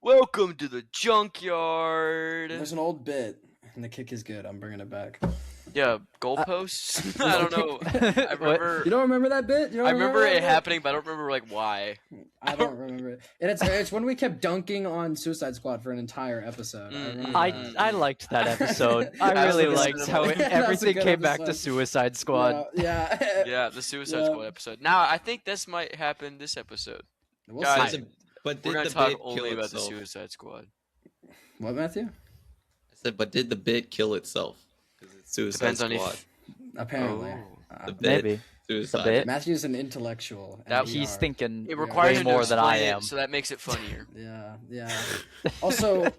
Welcome to the junkyard. There's an old bit, and the kick is good. I'm bringing it back. Yeah, goalposts. I don't know. I remember. You don't remember that bit? I remember it happening, but I don't remember like why. I don't remember it. And it's when we kept dunking on Suicide Squad for an entire episode. I liked that episode. I really liked how everything came back to Suicide Squad. Yeah. Yeah, the Suicide Squad episode. Now I think this might happen this episode. We'll Guys, see. But we're did gonna the talk bit only kill about the itself? Suicide Squad. What, Matthew? I said, but did the bit kill itself? Because it's Suicide Depends on Squad. if. Apparently. Oh. The bit, Maybe. Suicide. bit. Matthew's an intellectual. and That- we He's are. thinking It requires way him to more than I explain it, am. so that makes it funnier. Yeah. Also,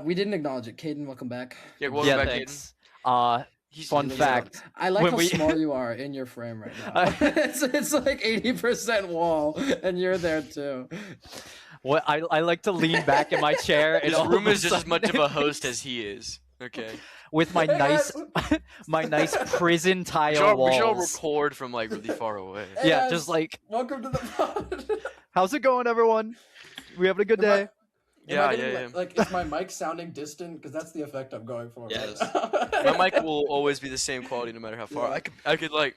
we didn't acknowledge it. Caden, welcome back. Yeah, welcome Yeah, back, thanks. He's Fun really fact. I like When how we- small you are in your frame right now. it's like 80% wall, and you're there too. What I like to lean back in my chair and His all room of is just as much of sudden- a host as he is. Okay. with my Hey, nice guys. my nice prison We tile should all walls. record from like really far away. Hey, Yeah, guys. just like, Welcome to the pod. how's it going, everyone? We having a good day? Yeah. Like, is my mic sounding distant? Because that's the effect I'm going for. Yes. Right My mic will always be the same quality no matter how far. Yeah. I could like.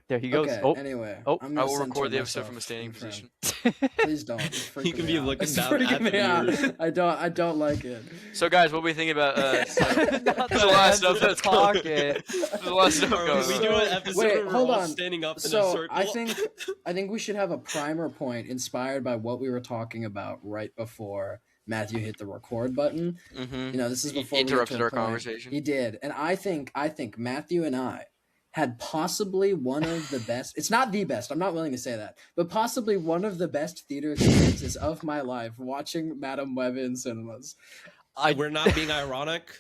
There he goes. Okay, Oh, anyway. Oh. I'm I gonna will censor record the episode myself from a standing in frame. position. Please don't. It's freaking You can me be out. looking It's down freaking at me the out. mirrors. I don't like it. So guys, what are we thinking about? Not There's a lot of the stuff hands in that's the going. pocket. There's a lot of stuff Or going we on. do an episode Wait, where we're hold all on. standing up in a So circle. I think we should have a primer point inspired by what we were talking about right before Matthew hit the record button. Mhm. You know, this is He before we get to interrupted a our point. conversation. He did, and I think Matthew and I had possibly one of the best. It's not the best. I'm not willing to say that, but possibly one of the best theater experiences of my life watching Madam Web in cinemas. We're not being ironic.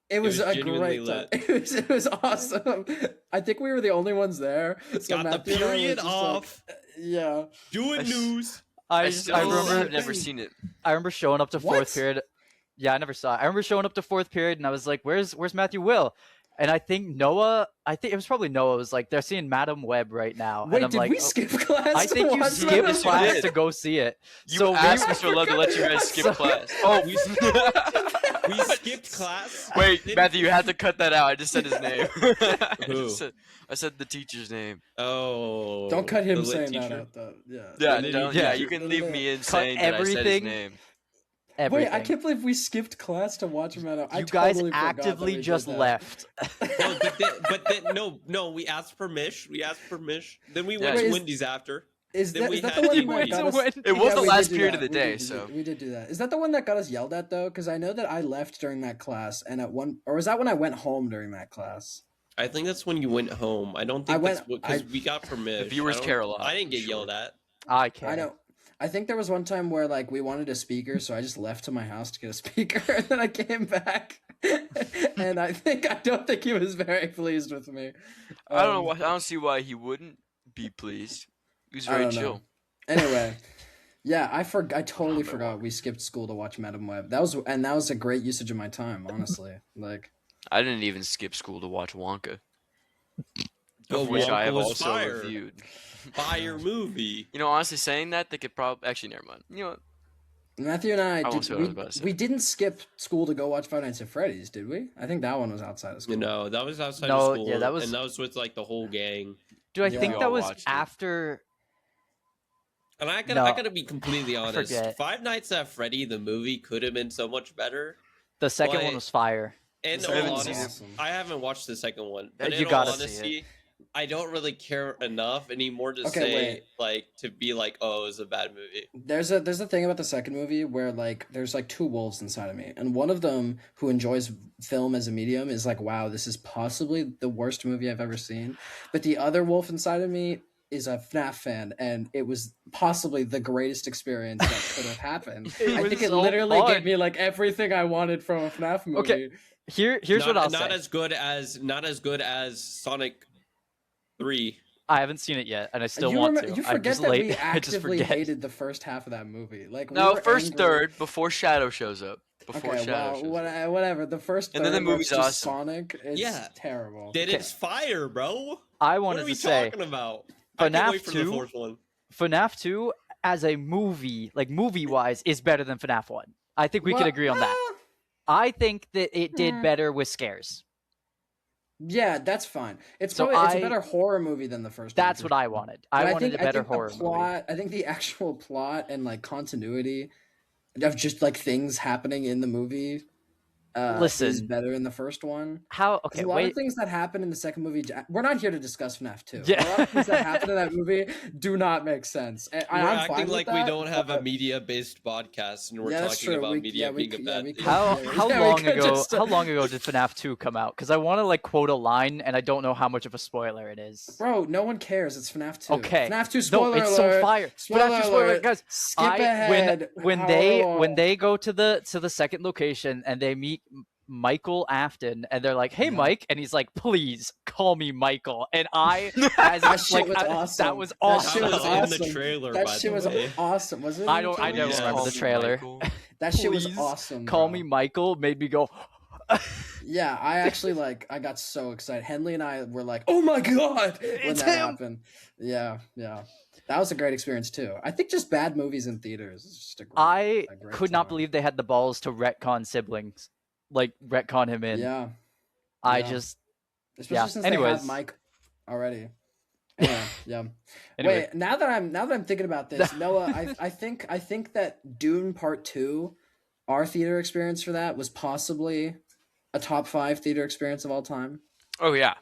It was was a genuinely great time. lit. It was awesome. I think we were the only ones there. It's so got the Matthew and I were period just like, off. yeah. Doing I s- news. I remember have never seen it. I remember showing up to What? fourth period. Yeah, I never saw it. I remember showing up to fourth period and I was like, "Where's Matthew Will?" And I think Noah. I think it was probably Noah. Was like, "They're seeing Madam Web right now." Wait, and I'm did like, we "Oh." skip class? I to think you watch skipped Madam Yes, you class did. to go see it. You So asked maybe- Mr. Love to let you guys skip class. Oh, We skipped class. wait, Didn't- Matthew, you had to cut that out. I just said his name. Who? I said the teacher's name. Oh. Don't cut him the lit saying teacher. that out though. Yeah. Yeah, then don't, you- yeah, yeah. you can leave me in saying that I said his everything. name. Everything. Wait, I can't believe we skipped class to watch Madam. I You guys totally forgot that actively we did just that. left. No, but then, no, we asked permission. Then we went Yeah, to is- Wendy's after. Is Then that, we is that had the one D&D. that got us? It was the we last did do period that. of the We day, did do so. that. We did do that. Is that the one that got us yelled at though? Because I know that I left during that class, and at one, or was that when I went home during that class? I think that's when you went home. I don't think that's because we got permission. The viewers I don't- care a lot, I didn't get sure. yelled at. I can't. I know. I think there was one time where like we wanted a speaker, so I just left to my house to get a speaker, and then I came back, and I don't think he was very pleased with me. I don't know Um, why. I don't see why he wouldn't be pleased. He was I very don't know. chill. Anyway, yeah, I totally but forgot we skipped school to watch Madam Web. That was a great usage of my time, honestly. Like, I didn't even skip school to watch Wonka, But of which I Wonka have was also fire. reviewed. Fire movie. You know, honestly, saying that they could probably actually never mind. You know what? Matthew and I, won't say what I was about to say. we didn't skip school to go watch Five Nights at Freddy's, did we? I think that one was outside of school. You know, that was outside No, of school. yeah, that was- and that was with like the whole gang. Dude, I Yeah. think We that all was watched it. after. And I No. gotta be completely honest. Forget. Five Nights at Freddy, the movie, could have been so much better. The second Like- one was fire. And The in second all one's honesty, awesome. I haven't watched the second one. But You in gotta all see honesty, I don't really care enough anymore to Okay, say wait. like to be like, oh, it was a bad movie. There's a thing about the second movie where like there's like two wolves inside of me, and one of them who enjoys film as a medium is like, wow, this is possibly the worst movie I've ever seen. But the other wolf inside of me is a FNAF fan, and it was possibly the greatest experience that could have happened. It I was think it so literally fun. gave me like everything I wanted from a FNAF movie. Okay. Here's not, what I'll not say. as good as Sonic 3. I haven't seen it yet, and I still you want remember- to. You I'm forget just that late. we I just actively forget. hated the first half of that movie. Like, we No, were first angry. third before Shadow shows up. Before Okay, Shadow well, shows up. whatever. The first And third, then the where movie's it's just awesome. Sonic, it's Yeah. terrible. Then it's fire, bro. I What wanted are we to say talking about? I can't FNAF wait for 2 the fourth one. FNAF 2 as a movie, like movie-wise, is better than FNAF 1. I think we can agree on that. I think that it did better with scares. Yeah, that's fine. It's So probably it's a better horror movie than the first one. That's what I wanted. I wanted a better horror the plot, movie. I think the actual plot and like continuity of just like things happening in the movie is Listen. better in the first one. How? There's Okay, a lot wait. of things that happen in the second movie. We're not here to discuss FNAF 2. Yeah. A lot of things that happen in that movie do not make sense. And We're I'm acting fine with like we that, don't have a but- media-based podcast, and we're Yeah, that's talking true. about We- media yeah, we being a could- yeah, bad we thing. could- How Yeah, how we long could ago? just- How long ago did FNAF 2 come out? Because I want to like quote a line, and I don't know how much of a spoiler it is. Bro, no one cares. It's FNAF 2. Okay. FNAF 2 spoiler No, it's alert. so fire. Spoiler FNAF 2 spoiler, alert. guys. Skip I- ahead. when they go to the second location and they meet Michael Afton and they're like, "Hey, Yeah. Mike," and he's like, "Please call me Michael." And I, as That shit like, was awesome. that was That awesome. shit was That was in awesome. the trailer, That by shit the was way. awesome. Was it? I in don't. the I never Yes. remember the Call me trailer. Michael. That shit was Please awesome. Call bro. me Michael made me go. Yeah, I actually I got so excited. Henley and I were like, "Oh my god!" when It's that him! happened. Yeah, yeah, that was a great experience too. I think just bad movies in theaters is just a great. I a great could not time. believe they had the balls to retcon siblings, like retcon him in. Yeah, I yeah. just especially Yeah, since anyways. they have Mike already. Yeah, yeah. anyway. Wait, now that I'm thinking about this, Noah, I think that Dune Part 2, our theater experience for that was possibly a top 5 theater experience of all time. Oh yeah,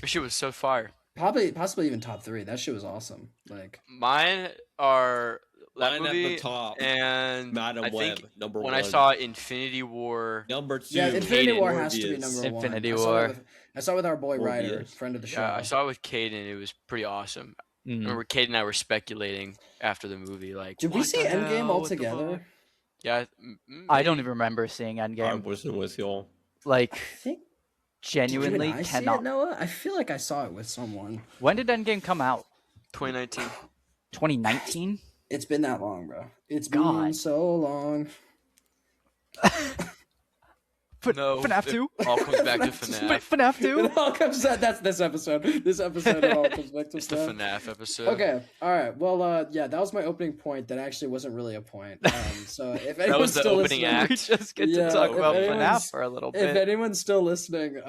that shit was so fire. Possibly even top 3. That shit was awesome. Like, Mine are that Mine at movie the top. and Madam I Web, think number when one. I saw Infinity War. Number 2. yeah, Infinity Hayden War has to be Morbius. number 1. Infinity I saw War. it I saw it with our boy Ryder, Morbius. friend of the show. Yeah, I saw it with Caden. It was pretty awesome. I Mhm. remember Caden and I were speculating after the movie, like, Did we "What see the Endgame hell? all What the fuck?" together? Yeah, I don't even remember seeing I Endgame. wasn't with y'all. Like I think genuinely did you and I see cannot. it, Noah? I feel like I saw it with someone. When did Endgame come out? 2019. 2019. It's been that long, bro. It's God. been so long. No, FNAF it 2. all comes back to FNAF. FNAF 2. It all comes that's this episode. This episode it all comes back to It's the FNAF. FNAF episode. Okay, all right. Well, yeah, that was my opening point. That actually wasn't really a point. So if That anyone's was the still opening listening, act. We just get Yeah, to talk if about FNAF anyone's- for a little if bit. anyone's still listening,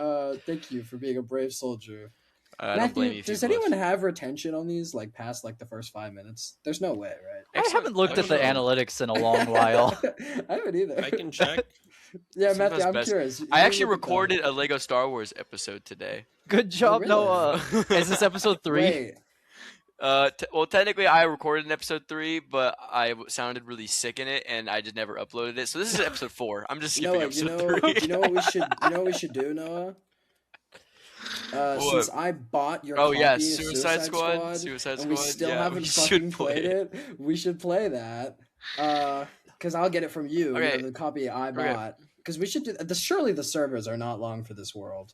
thank you for being a brave soldier. I don't blame you. if you does anyone blush. have retention on these like past like the first 5 minutes? There's no way, right? I Excellent. haven't looked I at the don't know. analytics in a long while. I haven't either. I can check. Yeah, Sometimes Matthew, I'm best. curious. I You actually look at that. recorded a Lego Star Wars episode today. Good job, really? Noah. Is this episode 3? Wait, Well, technically, I recorded an episode 3, but I sounded really sick in it, and I just never uploaded it. So this is episode 4. I'm just skipping Noah, episode 3. you know what we should, you know what we should do, Noah? Since I bought your Oh, copy yeah, of Suicide Squad. Suicide and we Squad, still yeah, haven't we fucking should play played it. We should play that. Because I'll get it from you, Okay. the copy I Okay. bought. Because we should do. Surely the servers are not long for this world.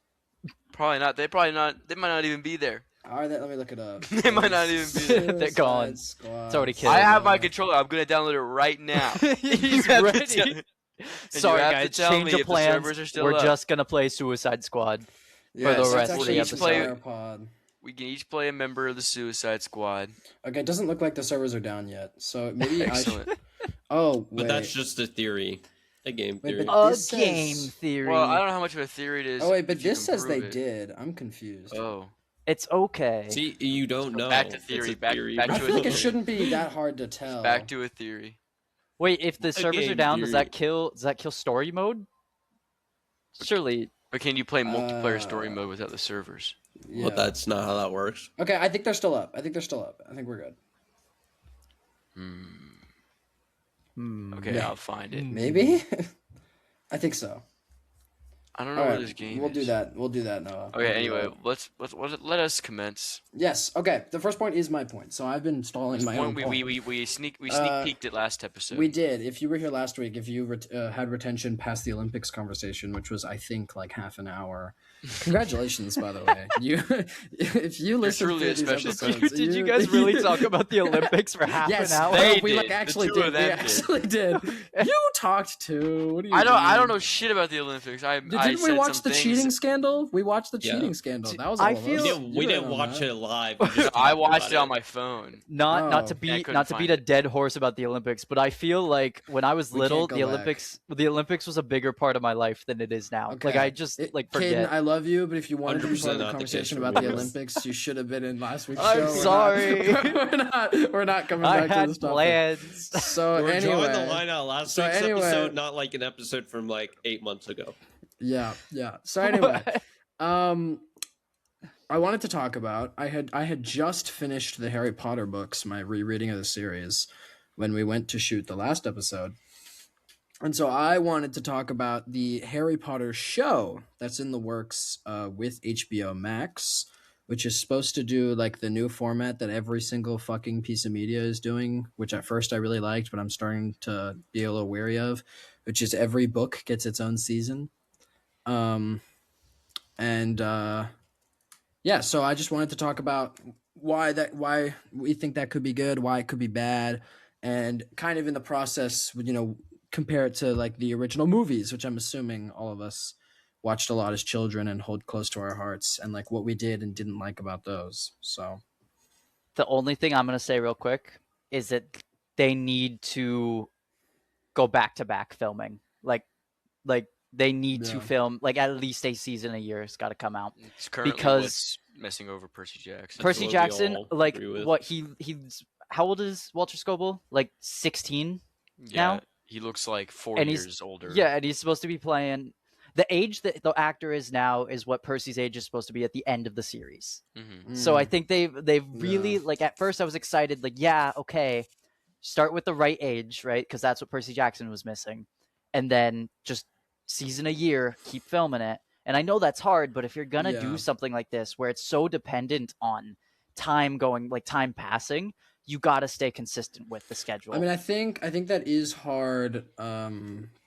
Probably not. They might not even be there. Are they? Let me look it up. They might not even be there. They're gone. Suicide Squad. It's already killed. I have my controller. I'm gonna download it right now. He's You have to ready. tell- and you Sorry, have to guys. tell Change me of if the plans. servers are still We're up. just gonna play Suicide Squad. Yes, the that's rest of actually the each episode. entire pod. We can each play a member of the Suicide Squad. Okay, it doesn't look like the servers are down yet, so maybe I should. Excellent. Oh, wait. But that's just a theory. A game Wait, theory. but- A This game says- theory. Well, I don't know how much of a theory it is. Oh wait, but if you this can says they prove it. did. I'm confused. Oh, It's okay. See, you don't know. Back to It's theory, a back- theory, back I to feel like it theory. shouldn't be that hard to tell. back to a theory. Wait, if the servers are game down, does that theory. kill story mode? Surely. But can you play multiplayer story Uh, mode without the servers? Yeah. Well, that's not how that works. Okay, I think they're still up. I think we're good. Okay, Yeah. I'll find it. Maybe. I think so. I don't know All where right, this game we'll is. do that. We'll do that, Noah. We'll Okay, do anyway, that. let us commence. Yes. Okay. The first point is my point. So I've been stalling my own One, point. we sneak Uh, peeked it last episode. We did. If you were here last week, if you had retention past the Olympics conversation, which was I think like half an hour. Congratulations, by the way. You, if you listen truly to a these special episodes, Did you guys really talk about the Olympics for half Yes, an hour? They we like did. The actually two did. of We them did. actually did. You talked too. What do you? I don't mean? know shit about the Olympics. I Did you Didn't we said watch some the things. cheating scandal? We watched the Yeah. cheating scandal. That was I all of feel- us. We You didn't were in on watch that. it live. We just I talked watched about it on my phone. Not Oh. to I beat couldn't not to find beat a it. dead horse about the Olympics, but I feel like when I was We little, can't go the back. Olympics was a bigger part of my life than it is now. Like Okay. I just Caden, forget. I love you, but if you wanted to be part of 100% the not the conversation case for about me. the Olympics, you should have been in last week's I'm show. sorry. We're not coming I back to had this topic. plans. So We're anyway, drawing the line out last so week's anyway- episode, not like an episode from like 8 months ago. yeah. So anyway, I wanted to talk about I had just finished the Harry Potter books, my rereading of the series, when we went to shoot the last episode. And so I wanted to talk about the Harry Potter show that's in the works with HBO Max, which is supposed to do like the new format that every single fucking piece of media is doing, which at first I really liked, but I'm starting to be a little weary of, which is every book gets its own season. Yeah, so I just wanted to talk about why we think that could be good, why it could be bad, and kind of in the process, compare it to like the original movies, which I'm assuming all of us watched a lot as children and hold close to our hearts, and like what we did and didn't like about those. So The only thing I'm gonna say real quick is that they need to go back to back filming. Like they need to Yeah. film like at least a season a year. It's got to come out. It's currently Because- what's messing over Percy Jackson. Percy what we Jackson, all like agree with. what he's how old is Walter Scoble? Like 16 yeah, now? he looks like 4 And he's- years older. Yeah, and he's supposed to be playing the age that the actor is now is what Percy's age is supposed to be at the end of the series. Hmm. So I Mm, think they've really Yeah. like at first I was excited like yeah, okay. Start with the right age, right? Because that's what Percy Jackson was missing. And then just season a year, keep filming it. And I know that's hard, but if you're going to Yeah. do something like this where it's so dependent on time passing, you got to stay consistent with the schedule. I mean, I think that is hard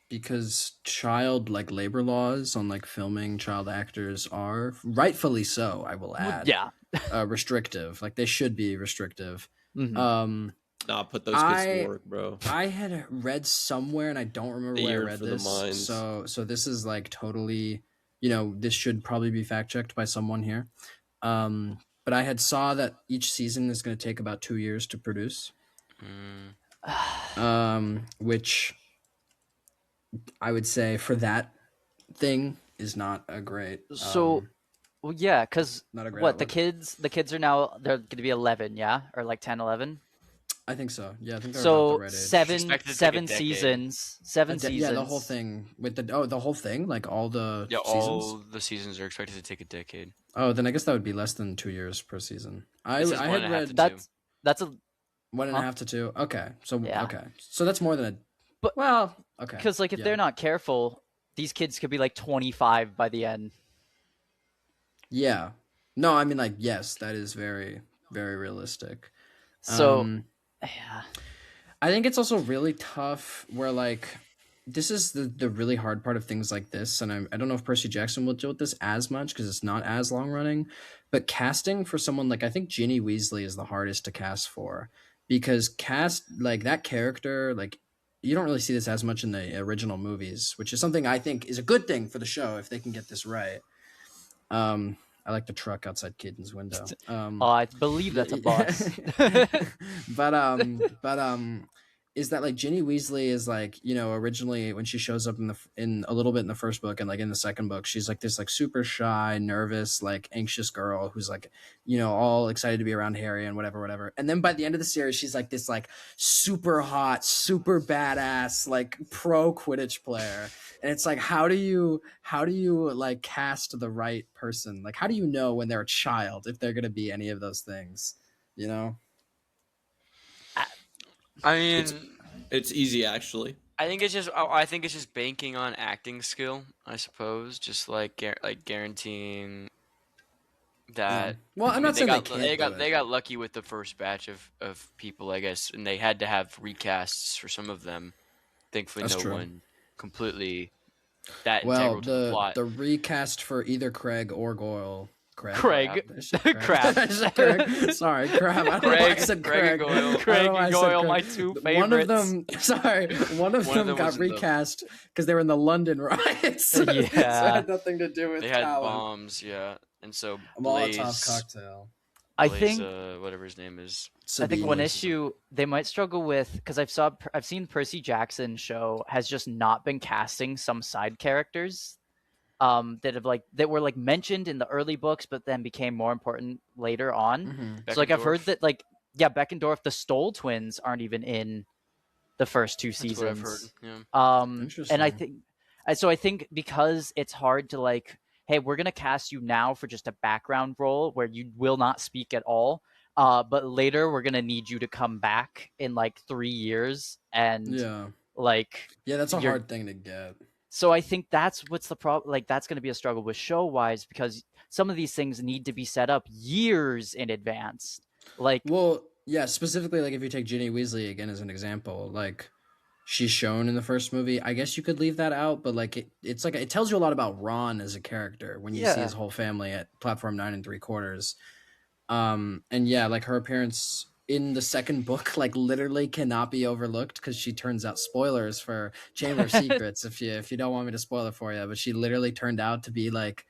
because child labor laws on like filming child actors are rightfully so. I will add, yeah. restrictive. Like they should be restrictive. Mhm. Nah, put those kids I- to work, bro. I had read somewhere, and I don't remember The where I year read for the this. minds. So this is like totally, this should probably be fact checked by someone here. But I had saw that each season is going to take about 2 years to produce. Which I would say for that thing is not a great. So, well, yeah, because not a great. what outlook. the kids are now they're going to be 11, yeah, or like 10, 11. I think so. Yeah, I think they're about So the right age. Expected to take a seven decade. seasons, seven Yeah, seasons. the whole thing with the whole thing, like all the Yeah, seasons. all the seasons are expected to take a decade. Oh, then I guess that would be less than 2 years per season. I It says I one had and a half to read two. That's a 1.5 Huh? to 2. Okay, so Yeah. okay, so that's more than a. But- well, okay, because like if yeah. they're not careful, these kids could be like 25 by the end. Yeah, no, I mean like yes, that is very very realistic. So Um, yeah. I think it's also really tough where like this is the really hard part of things like this, and I don't know if Percy Jackson will deal with this as much because it's not as long running, but casting for someone like I think Ginny Weasley is the hardest to cast for because cast like that character like you don't really see this as much in the original movies, which is something I think is a good thing for the show if they can get this right. I like the truck outside Caden's window. I believe that's a bus. but is that like Ginny Weasley is like originally when she shows up in a little bit in the first book and like in the second book she's like this like super shy, nervous, like anxious girl who's like all excited to be around Harry and whatever, and then by the end of the series she's like this like super hot, super badass like pro Quidditch player, and it's like how do you like cast the right person? Like how do you know when they're a child if they're gonna be any of those things? I mean, It's easy, actually. I think it's just banking on acting skill. I suppose, just like guaranteeing that. Well, I'm I mean, not saying they can't do they it. got lucky with the first batch of people, I guess, and they had to have recasts for some of them. Thankfully, That's no true. one completely that Well, integral to the plot. the recast for either Craig or Goyle Craig. I said Crab. I said Craig. Sorry, Crab. I don't know why I said Craig and Craig. Goyle. I don't know Craig why I and said Goyle, Craig. my two favorites. One of them, sorry, one of them was got in recast because they were in the London riots. so it Yeah. had nothing to do with They had Callum. bombs, yeah, and so A Molotov Blaze, cocktail. I Blaze, think whatever his name is. I think one Sabine. issue they might struggle with, because I've seen Percy Jackson show has just not been casting some side characters that were like mentioned in the early books but then became more important later on. Mhm. So like I've heard Beckendorf. that like Beckendorf, the Stoll twins aren't even in the first two That's what I've heard. seasons. Yeah. And I Interesting. think because it's hard to like, hey, we're gonna cast you now for just a background role where you will not speak at all. But later we're gonna need you to come back in like 3 years and Yeah. like Yeah, that's a you're- hard thing to get. so I think that's what's the problem. Like that's going to be a struggle with show wise because some of these things need to be set up years in advance. Like Well, yeah, specifically like if you take Ginny Weasley again as an example, like she's shown in the first movie. I guess you could leave that out, but like it's like it tells you a lot about Ron as a character when you see Yeah. his whole family at platform 9 3/4. And yeah, like her appearance in the second book like literally cannot be overlooked because she turns out, spoilers for Chamber of Secrets if you don't want me to spoil it for you, but she literally turned out to be like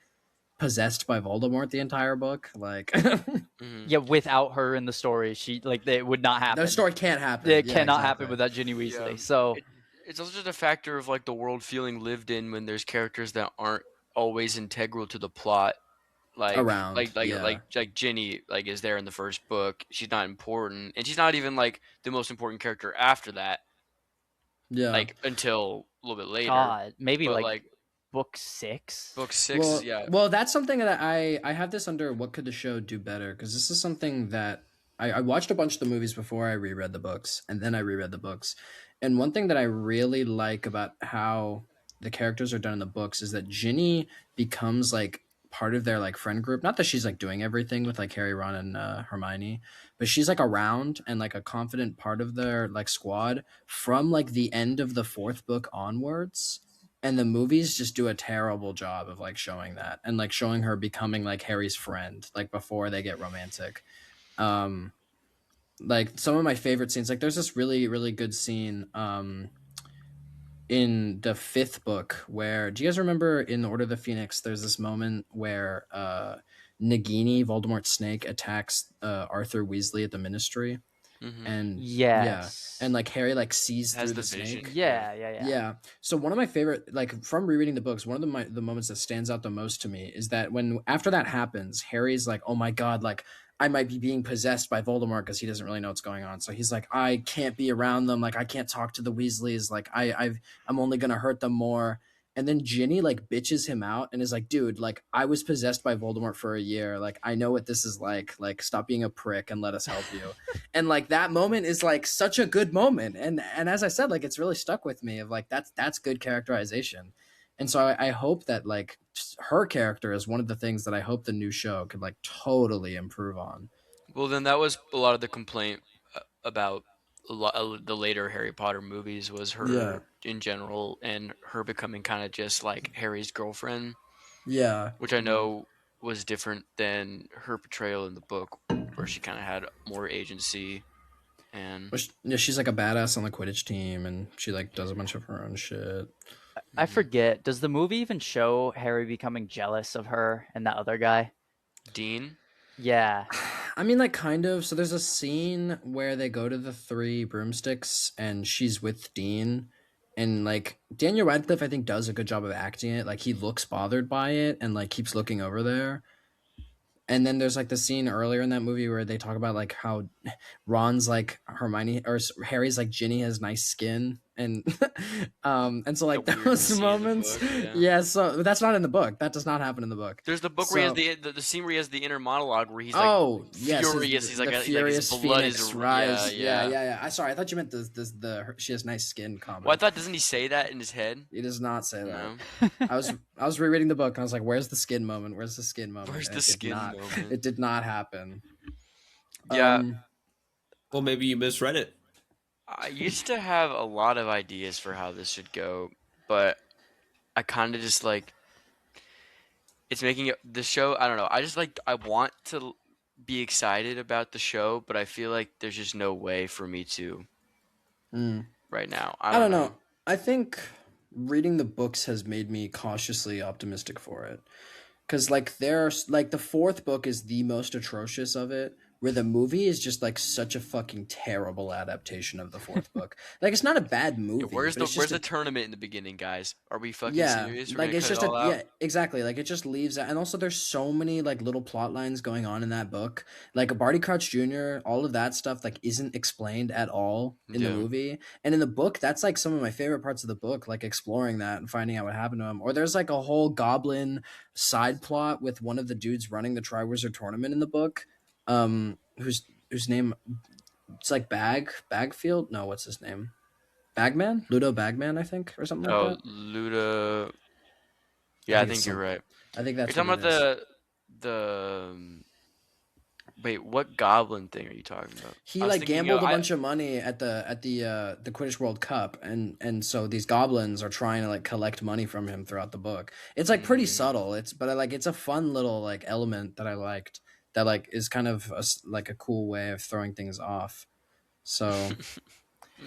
possessed by Voldemort the entire book. Like Mhm. yeah, without her in the story, she like it would not happen. the story can't happen. It Yeah, cannot exactly. happen without Ginny Weasley. Yeah. So It's also just a factor of like the world feeling lived in when there's characters that aren't always integral to the plot. Like Around, like yeah. Ginny like is there in the first book. She's not important, and she's not even like the most important character after that. Yeah. Like until a little bit later. God, maybe But like, like book 6. book 6, well, yeah. well, that's something that I have this under what could the show do better, because this is something that I watched a bunch of the movies before I reread the books, and then I reread the books. And one thing that I really like about how the characters are done in the books is that Ginny becomes like part of their like friend group. Not that she's like doing everything with like Harry, Ron, and Hermione, but she's like around and like a confident part of their like squad from like the end of the fourth book onwards. And the movies just do a terrible job of like showing that and like showing her becoming like Harry's friend like before they get romantic. Like some of my favorite scenes, like there's this really really good scene in the fifth book where, do you guys remember in Order of the Phoenix there's this moment where Nagini, Voldemort's snake, attacks Arthur Weasley at the Ministry, Mhm. and Yes. and like Harry like sees Has through the the vision. snake. yeah. Yeah. So one of my favorite, like from rereading the books, one of the moments that stands out the most to me is that when after that happens, Harry's like, "Oh my god, like I might be being possessed by Voldemort," because he doesn't really know what's going on. So he's like, "I can't be around them. Like I can't talk to the Weasleys. Like I'm only gonna hurt them more." And then Ginny like bitches him out and is like, "Dude, like I was possessed by Voldemort for a year. Like I know what this is like. Like stop being a prick and let us help you." And like that moment is like such a good moment. And as I said, like it's really stuck with me of like that's good characterization. And so I hope that like her character is one of the things that I hope the new show could like totally improve on. Well, then that was a lot of the complaint about the later Harry Potter movies was her Yeah. in general and her becoming kind of just like Harry's girlfriend, Yeah. which I know was different than her portrayal in the book, where she kind of had more agency. And But yeah, she's like a badass on the Quidditch team, and she like does a bunch of her own shit. I forget. Does the movie even show Harry becoming jealous of her and that other guy? Dean, Yeah. I mean, like kind of. So there's a scene where they go to the Three Broomsticks, and she's with Dean, and like Daniel Radcliffe, I think, does a good job of acting it. Like he looks bothered by it, and like keeps looking over there. And then there's like the scene earlier in that movie where they talk about like how Ron's like Hermione or Harry's like Ginny has nice skin, and so like A weird those scene in the moments, book, yeah. yeah. So that's not in the book. That does not happen in the book. there's the book where he So- has the scene where he has the inner monologue where he's like, Oh yes, furious. He's like the a- like, his furious blood is Phoenix a- rise. yeah. Yeah. I sorry, I thought you meant the she has nice skin comment. well, I thought doesn't he say that in his head? He does not say that. No. I was rereading the book and I was like, "Where's the skin moment? Where's the skin moment?" Where's And the it did skin not- moment? It did not happen. Yeah. Well, maybe you misread it. I used to have a lot of ideas for how this should go, but I kind of just like it's making it the show. I don't know. I just like I want to be excited about the show, but I feel like there's just no way for me to Mm. right now. I I don't don't know. know. I think reading the books has made me cautiously optimistic for it. Because like there's like the fourth book is the most atrocious of it, where the movie is just like such a fucking terrible adaptation of the fourth book. Like it's not a bad Yeah, movie, where's but the it's just where's the a tournament in the beginning, guys? Are we fucking yeah, serious? We're like gonna it's cut it just a all out? yeah, exactly. Like it just leaves and also there's so many like little plot lines going on in that book. Like Barty Crouch Jr., all of that stuff like isn't explained at all in the Yeah. movie. And in the book, that's like some of my favorite parts of the book, like exploring that and finding out what happened to him. Or there's like a whole goblin side plot with one of the dudes running the Triwizard tournament in the book. Whose name it's like Bagfield? No, what's his name? Bagman? Ludo Bagman, I think, or something like Oh, that. Luda. I Yeah, I think it's think you're some right. I think You're that's what talking it about is. the wait, what goblin thing are you talking about? He I was like thinking of gambled a bunch of money at the Quidditch World Cup, and so these goblins are trying to like collect money from him throughout the book. It's like pretty mm, subtle. It's a fun little like element that I liked that like is kind of like a cool way of throwing things off. So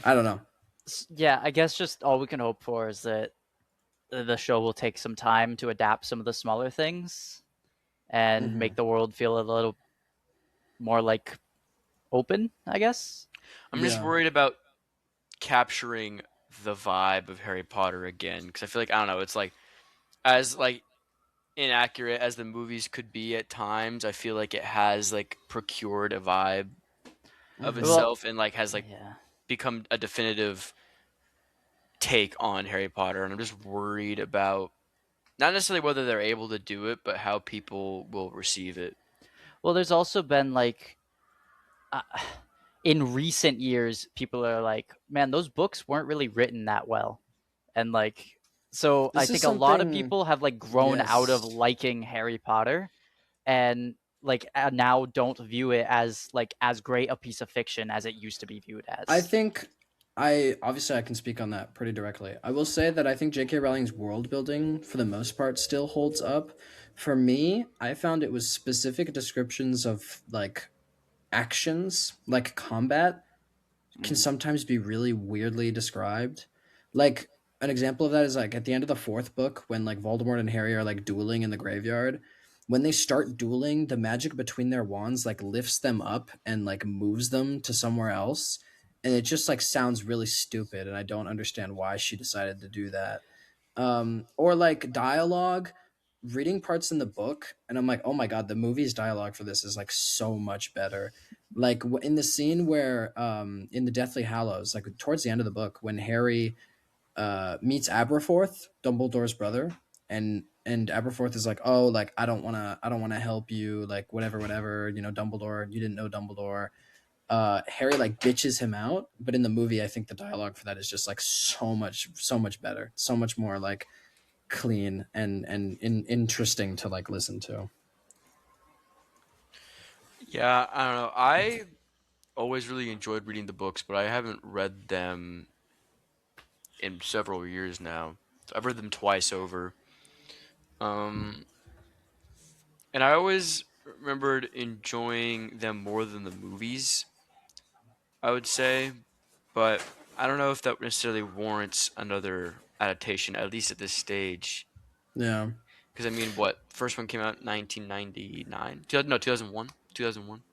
I don't know. Yeah, I guess just all we can hope for is that the show will take some time to adapt some of the smaller things and Hmm. make the world feel a little more like open, I guess. I'm just Yeah. worried about capturing the vibe of Harry Potter again because I feel like I don't know. It's like as like inaccurate as the movies could be at times. I feel like it has like procured a vibe of Hmm. Well, itself and like has like yeah. become a definitive take on Harry Potter, and I'm just worried about not necessarily whether they're able to do it, but how people will receive it. Well, there's also been like uh, in recent years, people are like, man, those books weren't really written that well. And like, so I This is think a lot of something. people have like grown out of Yes. liking Harry Potter and like now don't view it as like as great a piece of fiction as it used to be viewed I as. think I obviously I can speak on that pretty directly. I will say that I think J.K. Rowling's world building for the most part still holds up. For me, I found it was specific descriptions of like actions, like combat can Mm. sometimes be really weirdly described. Like an example of that is like at the end of the fourth book when like Voldemort and Harry are like dueling in the graveyard. When they start dueling, the magic between their wands like lifts them up and like moves them to somewhere else. And it just like sounds really stupid and I don't understand why she decided to do that. Or like dialogue, reading parts in the book and I'm like, "Oh my god, the movie's dialogue for this is like so much better." Like in the scene where in the Deathly Hallows, like towards the end of the book when Harry meets Aberforth, Dumbledore's brother, and Aberforth is like, "Oh, like I don't want to help you, like whatever, you know, Dumbledore, you didn't know Dumbledore." Harry like bitches him out, but in the movie I think the dialogue for that is just like so much better. So much more like clean and interesting to like listen to. Yeah, I don't know. I always really enjoyed reading the books, but I haven't read them in several years now. I've read them twice over. Um, and I always remembered enjoying them more than the movies, I would say, but I don't know if that necessarily warrants another adaptation, at least at this stage. Yeah. Because I mean, what first one came out 1999? No, 2001. 2001.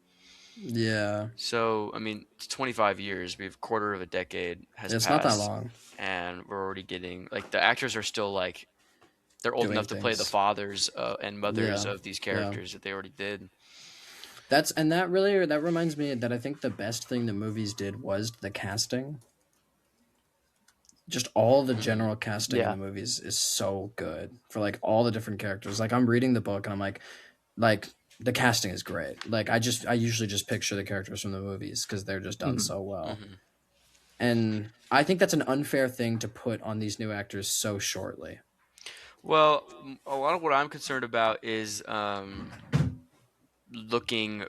Yeah. So I mean, it's 25 years. We've a quarter of a decade has It's not that passed, long and we're already getting like the actors are still like they're old doing enough to play the things. fathers and mothers Yeah. of these Yeah. characters that they already did. That reminds me that I think the best thing the movies did was the casting. Just all the Hmm. general casting in Yeah. the movies is so good for like all the different characters. Like I'm reading the book and I'm like the casting is great. Like I usually just picture the characters from the movies because they're just done Mhm. so well. Hmm. And I think that's an unfair thing to put on these new actors so shortly. Well, a lot of what I'm concerned about is looking,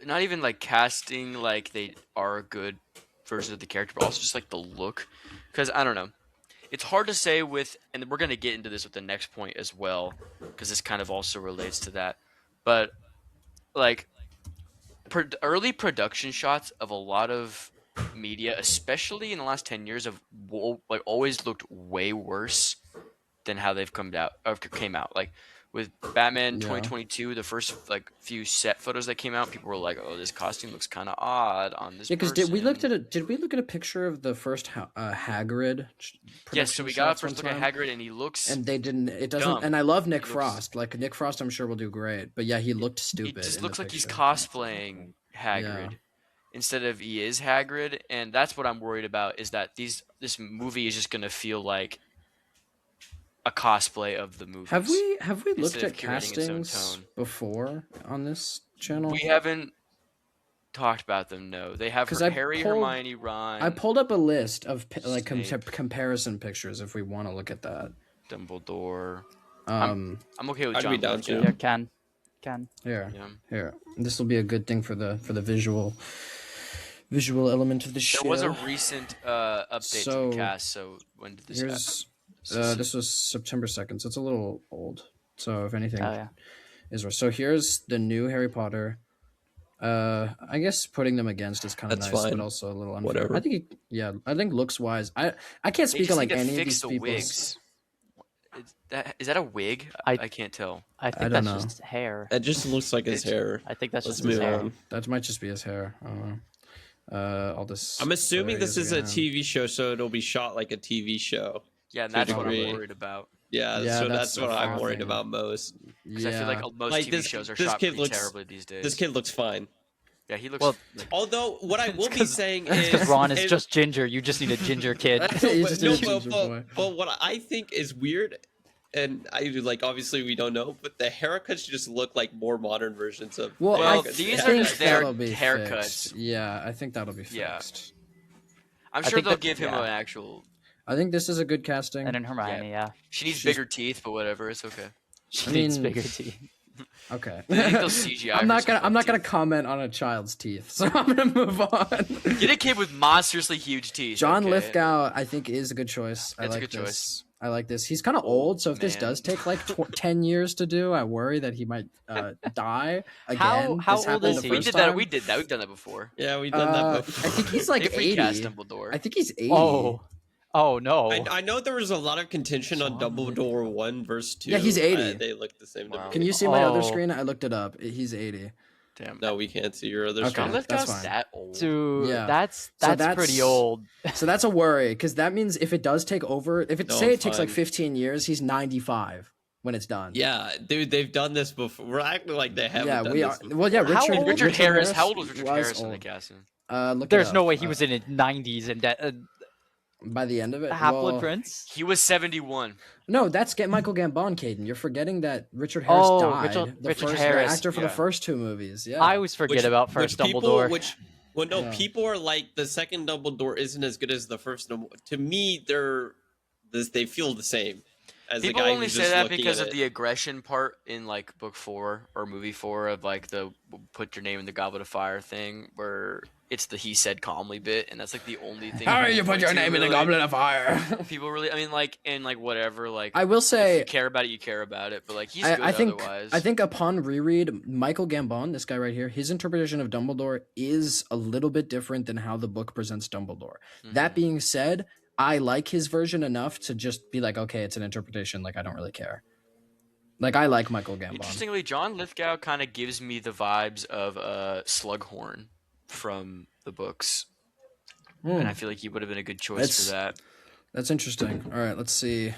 not even like casting like they are a good version of the character, but also just like the look. Because I don't know, it's hard to say with, and we're gonna get into this with the next point as well, because this kind of also relates to that. But like early production shots of a lot of media, especially in the last 10 years, have like always looked way worse than how they've come out or came out. Like with Batman Yeah. 2022, the first like few set photos that came out, people were like, "Oh, this costume looks kind of odd on this." Yeah, because did we person." look at a picture of the first Hagrid? Yes, so production we got a shots first one look at time? Hagrid, and he looks. And they didn't. It doesn't. dumb. And I love Nick He looks- Frost. Like Nick Frost, I'm sure will do great. But yeah, he looked He stupid. just in looks the like he's picture. cosplaying Hagrid instead of he is Hagrid, and that's what I'm worried about. Is that this movie is just gonna feel like a cosplay of the movie. Have we looked instead of at curating its own castings tone. before on this channel? We haven't talked about them. No, they have 'Cause I Harry, pulled- Hermione, Ron, I pulled up a list of like Snape. comparison pictures if we want to look at that. Dumbledore. Um, I'm okay with I'd John be down Lithgow. to. Yeah, can. here, Yeah. here. This will be a good thing for the visual element of the show. There was a recent update to So, the cast. So when did this happen? Here's this was September 2nd, so it's a little old. So if anything Oh yeah. is worse. So here's the new Harry Potter. I guess putting them against is kind of That's nice, fine. but also a little unfair. Whatever. I think I think looks wise. I can't They speak just on like need to any of fix these the people's. wigs. Is that a wig? I- I can't tell. I think don't that's know. just hair. It just looks like his It's- hair. I think that's Let's just his move hair. on. That might just be his hair. I don't know. I'll just. I'm assuming this is a TV. TV show, so it'll be shot like a TV show. Yeah, and To a that's what I'm degree. worried about. Yeah, Yeah, so that's that's the what I'm far worried thing. about most. Because I feel like most Like, TV this- shows are this shot kid pretty looks- terribly these days. This kid looks fine. Yeah, he looks. Well, like, Although, what I will be 'cause- saying is, Because Ron is and- just ginger. You just need a ginger kid. He's but, just no, a ginger boy. but what I think is weird, and I like obviously we don't know, but the haircuts just look like more modern versions of. Well, Well, I haircuts. these think are just their that'll be haircuts. fixed. Yeah, I think that'll be Yeah. fixed. I'm I sure think they'll that- give him yeah. an actual. I think this is a good casting. And then Hermione, yeah. She needs She's- bigger teeth, but whatever, it's okay. She I needs mean- bigger teeth. Okay. I think they'll CGI I'm her not some gonna. I'm not teeth. gonna comment on a child's teeth, so I'm gonna move on. Get a kid with monstrously huge teeth. John okay? Lithgow, I think, is a good choice. I It's a like good this. choice. I like this. He's kind of old, so if this man. does take like 10 years to do, I worry that he might die again. How This old happened is the he? We first did that. time. We did that. We've done that before. Yeah, we've done that before. I think he's like If 80. recast Dumbledore. I think he's 80. Oh no. I know there was a lot of contention on John Dumbledore 1 verse 2. Yeah, he's 80. They look the same to Wow. me. Can you see my other Oh. screen? I looked it up. He's 80. Damn. No, we can't see your other Okay. John screen. That's Lithgow's fine. that old. Dude, Yeah. that's So pretty old. So that's a worry because that means if it does take over, if it No, say I'm it takes like fine. 15 years, he's 95 when it's done. Yeah, dude, they've done this before. We're acting like they haven't yeah, done we this are. before. Well, yeah, How Richard, old- Richard Harris. How old was Richard was Harris in the old. casting? Look it There's no up. way he was in his 90s and By the end of it. Half Blood well, Prince. He was 71. No, that's Michael Gambon, Caden. You're forgetting that Richard Harris Oh, died. Richard the first Harris, actor for the yeah. first two movies. Yeah. I always forget about first Dumbledore. Well, no, Yeah. people are like the second Dumbledore isn't as good as the first. To me, they feel the same. As People the guy only who's say just that looking because at of it. the aggression part in like book 4 or movie 4 of like the put your name in the goblet of fire thing, where it's the he said calmly bit, and that's like the only thing. How people you put point your to, name in the really. goblet of fire? People really, I mean, like, and like whatever, like. I will if say, you care about it, you care about it. But like, he's good I think otherwise. I think upon reread, Michael Gambon, this guy right here, his interpretation of Dumbledore is a little bit different than how the book presents Dumbledore. That Mhm. being said, I like his version enough to just be like, okay, it's an interpretation. Like I don't really care. Like I like Michael Gambon. Interestingly, John Lithgow kind of gives me the vibes of Slughorn from the books, and I feel like he would have been a good choice That's- for that. That's interesting. All right, let's see.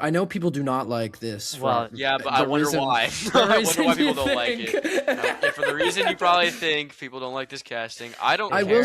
I know people do not like this. for Well, Yeah, but the I wonder reason- why. the I wonder reason why you people don't like think. it. And for the reason you probably think people don't like this casting, I don't I care.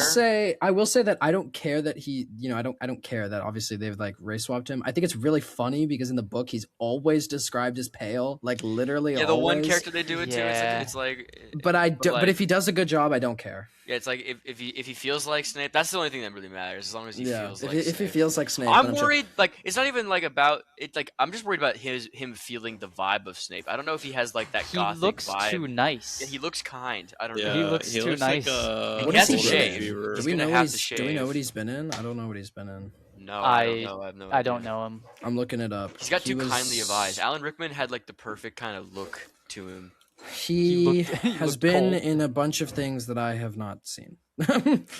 will say that I don't care that he, I don't care that obviously they've like race swapped him. I think it's really funny because in the book he's always described as pale, like literally. Yeah, the one always. character they do it to, Yeah. it's like. But but like- if he does a good job, I don't care. Yeah, it's like if he feels like Snape, that's the only thing that really matters. As long as he Yeah, feels if like if he Snape. feels like Snape, I'm then sure. worried. Like it's not even like about it. Like I'm just worried about him feeling the vibe of Snape. I don't know if he has like that He gothic looks vibe. too nice. Yeah, he looks kind. I don't Yeah, know. looks too nice. like a And What he has is to he shave. viewer. Do He's we gonna know have what to he's? Do we know shave. what he's been in? I don't know what he's been in. No, I don't know. I have no idea. I don't know him. I'm looking it up. He's got He too was- kindly of eyes. Alan Rickman had like the perfect kind of look to him. He he has looked been cold. in a bunch of things that I have not seen.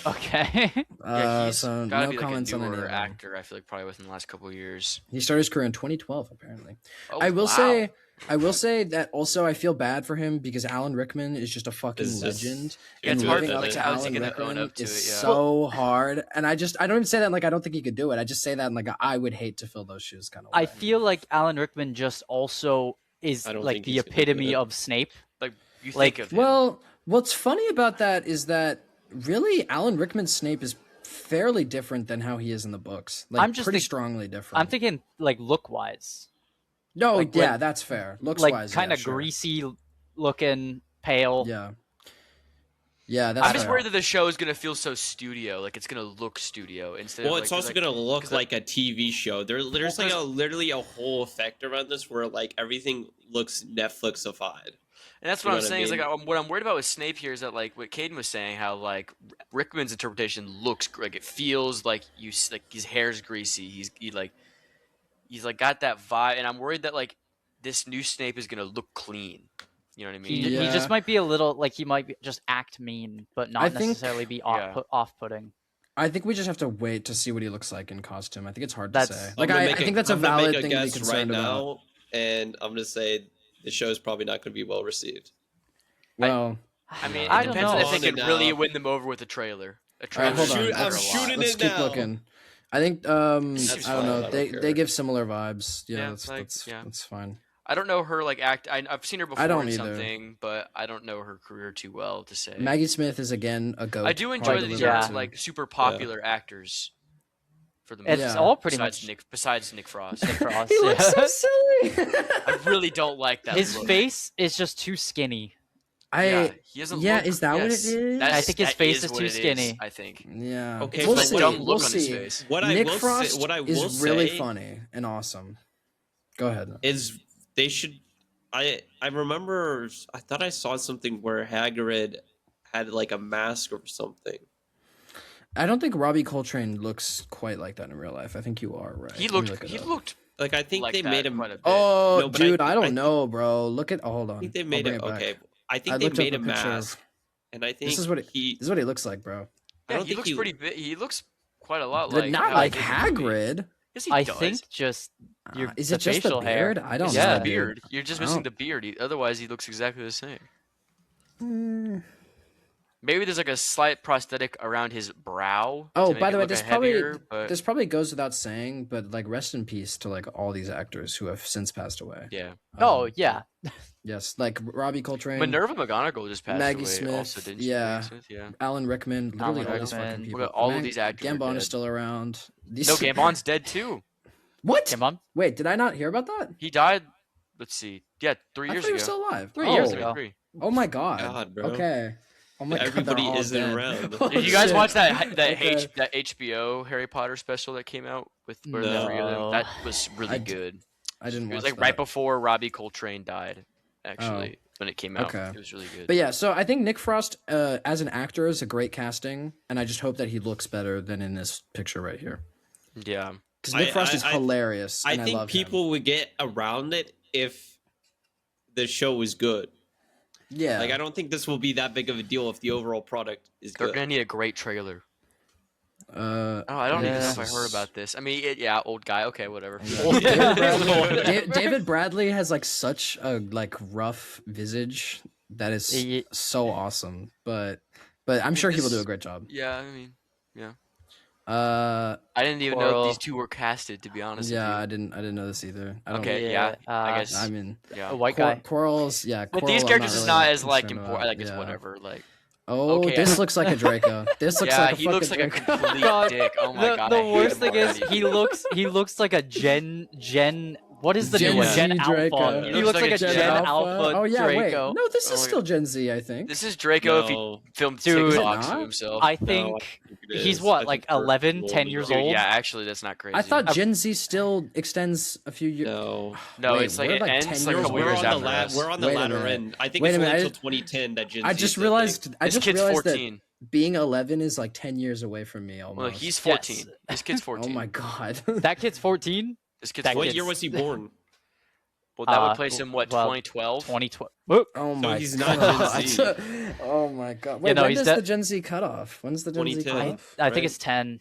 Okay. Yeah, he's so gotta no be like comments a on any newer of them. actor. I feel like probably within the last couple of years. He started his career in 2012, apparently. Oh, I will wow. say that also I feel bad for him because Alan Rickman is just a fucking Is just- legend. Yeah, and it's hard living to up like, to how's he Alan gonna own Rickman up to is it? Yeah. so hard. And I don't even say that like I don't think he could do it. I just say that in like I would hate to fill those shoes kind of way. I feel like Alan Rickman just also is I don't like think the he's gonna do epitome it. of Snape. Like you Like, think of him. Well, what's funny about that is that really Alan Rickman's Snape is fairly different than how he is in the books. Like I'm just pretty think- strongly different. I'm thinking like look wise, No, like, yeah, when- that's fair. Looks like wise, kind yeah, of sure. greasy looking, pale. Yeah. Yeah, that's I'm just fair. worried that the show is gonna feel so studio, like it's gonna look studio instead. Well, of, it's like, also 'cause, gonna look 'cause, like a TV show. There's like literally a whole effect around this where like everything looks Netflixified. and that's you what know I'm what I saying. Is mean? like what I'm worried about with Snape here is that like what Caden was saying, how like Rickman's interpretation looks like it feels like like his hair's greasy. He's like got that vibe, and I'm worried that like this new Snape is gonna look clean. You know what I mean? He Yeah. just might be a little like he might just act mean, but not I think- necessarily be Yeah. off-putting. I think we just have to wait to see what he looks like in costume. I think it's hard to That's- say. I'm Like I'm gonna I make think that's a I'm gonna valid make thing to be guess concerned right about. now, and I'm gonna say the show is probably not gonna be well received. Well, I mean, it I don't depends on know. if they can On it really now. win them over with a trailer. A All trailer right, hold should on. matter I'm a lot. shooting let's it keep now. looking. I think That's I don't fine, know. I don't They care. give similar vibes. Yeah, Yeah, that's like, that's yeah. that's fine. I don't know her like act. I've seen her before don't in either. something, but I don't know her career too well to say. Maggie Smith is again a goat. I do enjoy hard that to these live Yeah. up are to. like super popular actors for the movie. It's Yeah. all pretty besides much Besides Nick Frost. Nick Frost. He looks yeah. so silly. I really don't like that. His look. face is just too skinny. Yeah, he doesn't yeah, look- is that what it yes, is? I think his that face is what too it skinny. I think. Yeah. Okay, It's we'll like see. dumb We'll look on his see. face. What I Nick will Frost say, what I will is really say funny and awesome. Go ahead. is they should. I remember. I thought I saw something where Hagrid had like a mask or something. I don't think Robbie Coltrane looks quite like that in real life. I think you are right. He Let me looked. look it He up. looked Like I think like they that made him. quite a bit. Oh, No, but dude, I I don't think- know, bro. Look at. Oh, hold on. I think they I'll made bring it. back. Okay, I I think they looked up made a a picture of- mask, and I think This is what it- he. This is what he looks like, bro. I Yeah, don't he think looks he- pretty big. He looks quite a lot But like not how like he did in the movie. Hagrid. Yes, he I does. think just your Is the it just the facial hair. beard? I don't It's know. just Yeah. the beard. You're just I missing don't- the beard. Otherwise, he looks exactly the same. Mm. Maybe there's like a slight prosthetic around his brow. Oh, to make by it the way, look this heavier, but this probably goes without saying, but like rest in peace to like all these actors who have since passed away. yeah. Oh Um, yeah, yes, like Robbie Coltrane, Minerva McGonagall just passed Maggie away. Smith, also, didn't she? yeah. Maggie Smith, yeah. Alan Rickman, literally Alan all these fucking Rickman. people. Look at all of Mag- these actors are Gambon dead. is still around. These... No, Gambon's dead too. What? come on, Wait, did I not hear about that? He died. Let's see. Yeah, 3 I years thought he ago. was still alive. 3 years Oh. ago. 3. Oh my god. God, bro. Okay. Oh my god. Everybody they're all isn't dead. around. Oh, Did you guys shit. watch that Okay. that HBO Harry Potter special that came out with where the No. three of them? That was really I d- good. I didn't It watch was like that. right before Robbie Coltrane died, actually, when it came out. Okay. It was really good. But yeah, so I think Nick Frost as an actor is a great casting, and I just hope that he looks better than in this picture right here. Yeah. Because Nick Frost is hilarious. I and think love people would get around it if the show was good. him. Yeah. Like I don't think this will be that big of a deal if the overall product is They're good. gonna need a great trailer. Uh, Oh, I don't even know if I Yes. heard about this. I mean, yeah, old guy. Okay, whatever. David Bradley, David Bradley has like such a like rough visage that is Ye- so awesome, but I'm sure he will do a great job. Yeah, I mean, Uh, I didn't even know Coral. these two were casted. To be honest. yeah, I With didn't know this either. I don't, Okay, yeah, I guess. I mean, you. Yeah. a white guy. Corals, yeah. But Coral, these I'm characters really is not as like concerned important. about, Like it's yeah. whatever. Like Oh, Okay, this I- looks like a Draco. This looks yeah, like a he looks like fucking a Draco. complete God, dick. Oh my god. the I hate worst him thing is already. he looks like a Gen What is the Gen new one? Z Gen Draco. Alpha. He looks like a Gen Alpha Oh yeah, wait. Draco. No, this is Oh my still Gen Z, I think. This is Draco if he No, filmed Dude. TikToks Is it of not? himself. I no, think I think it he's is. what, I think like Bert 11, will 10 be years the- Dude, old? yeah, actually, that's not crazy. I thought Gen Z still extends a few years. No, No, Wait, it's like we're it like ends 10 like a years couple away. years we're on after the us. we're on the Wait a latter minute. end. I think Wait it's a only minute, until 2010 that Gen I Z just is a realized. thing. I This just kid's realized 14. that being 11 is like 10 years away from me almost. Well, he's Yes. 14. This kid's 14. Oh my god. That kid's 14? This kid's that 14. What year kid's- was he born? Well, that would Uh, place him, what, well, 2012? 2012. Whoop. Oh my he's not god. Gen Z. Oh my god. Wait, no, when he's does de- the Gen Z cutoff? When's the Gen Z 2010. cutoff? I think Right. it's 10.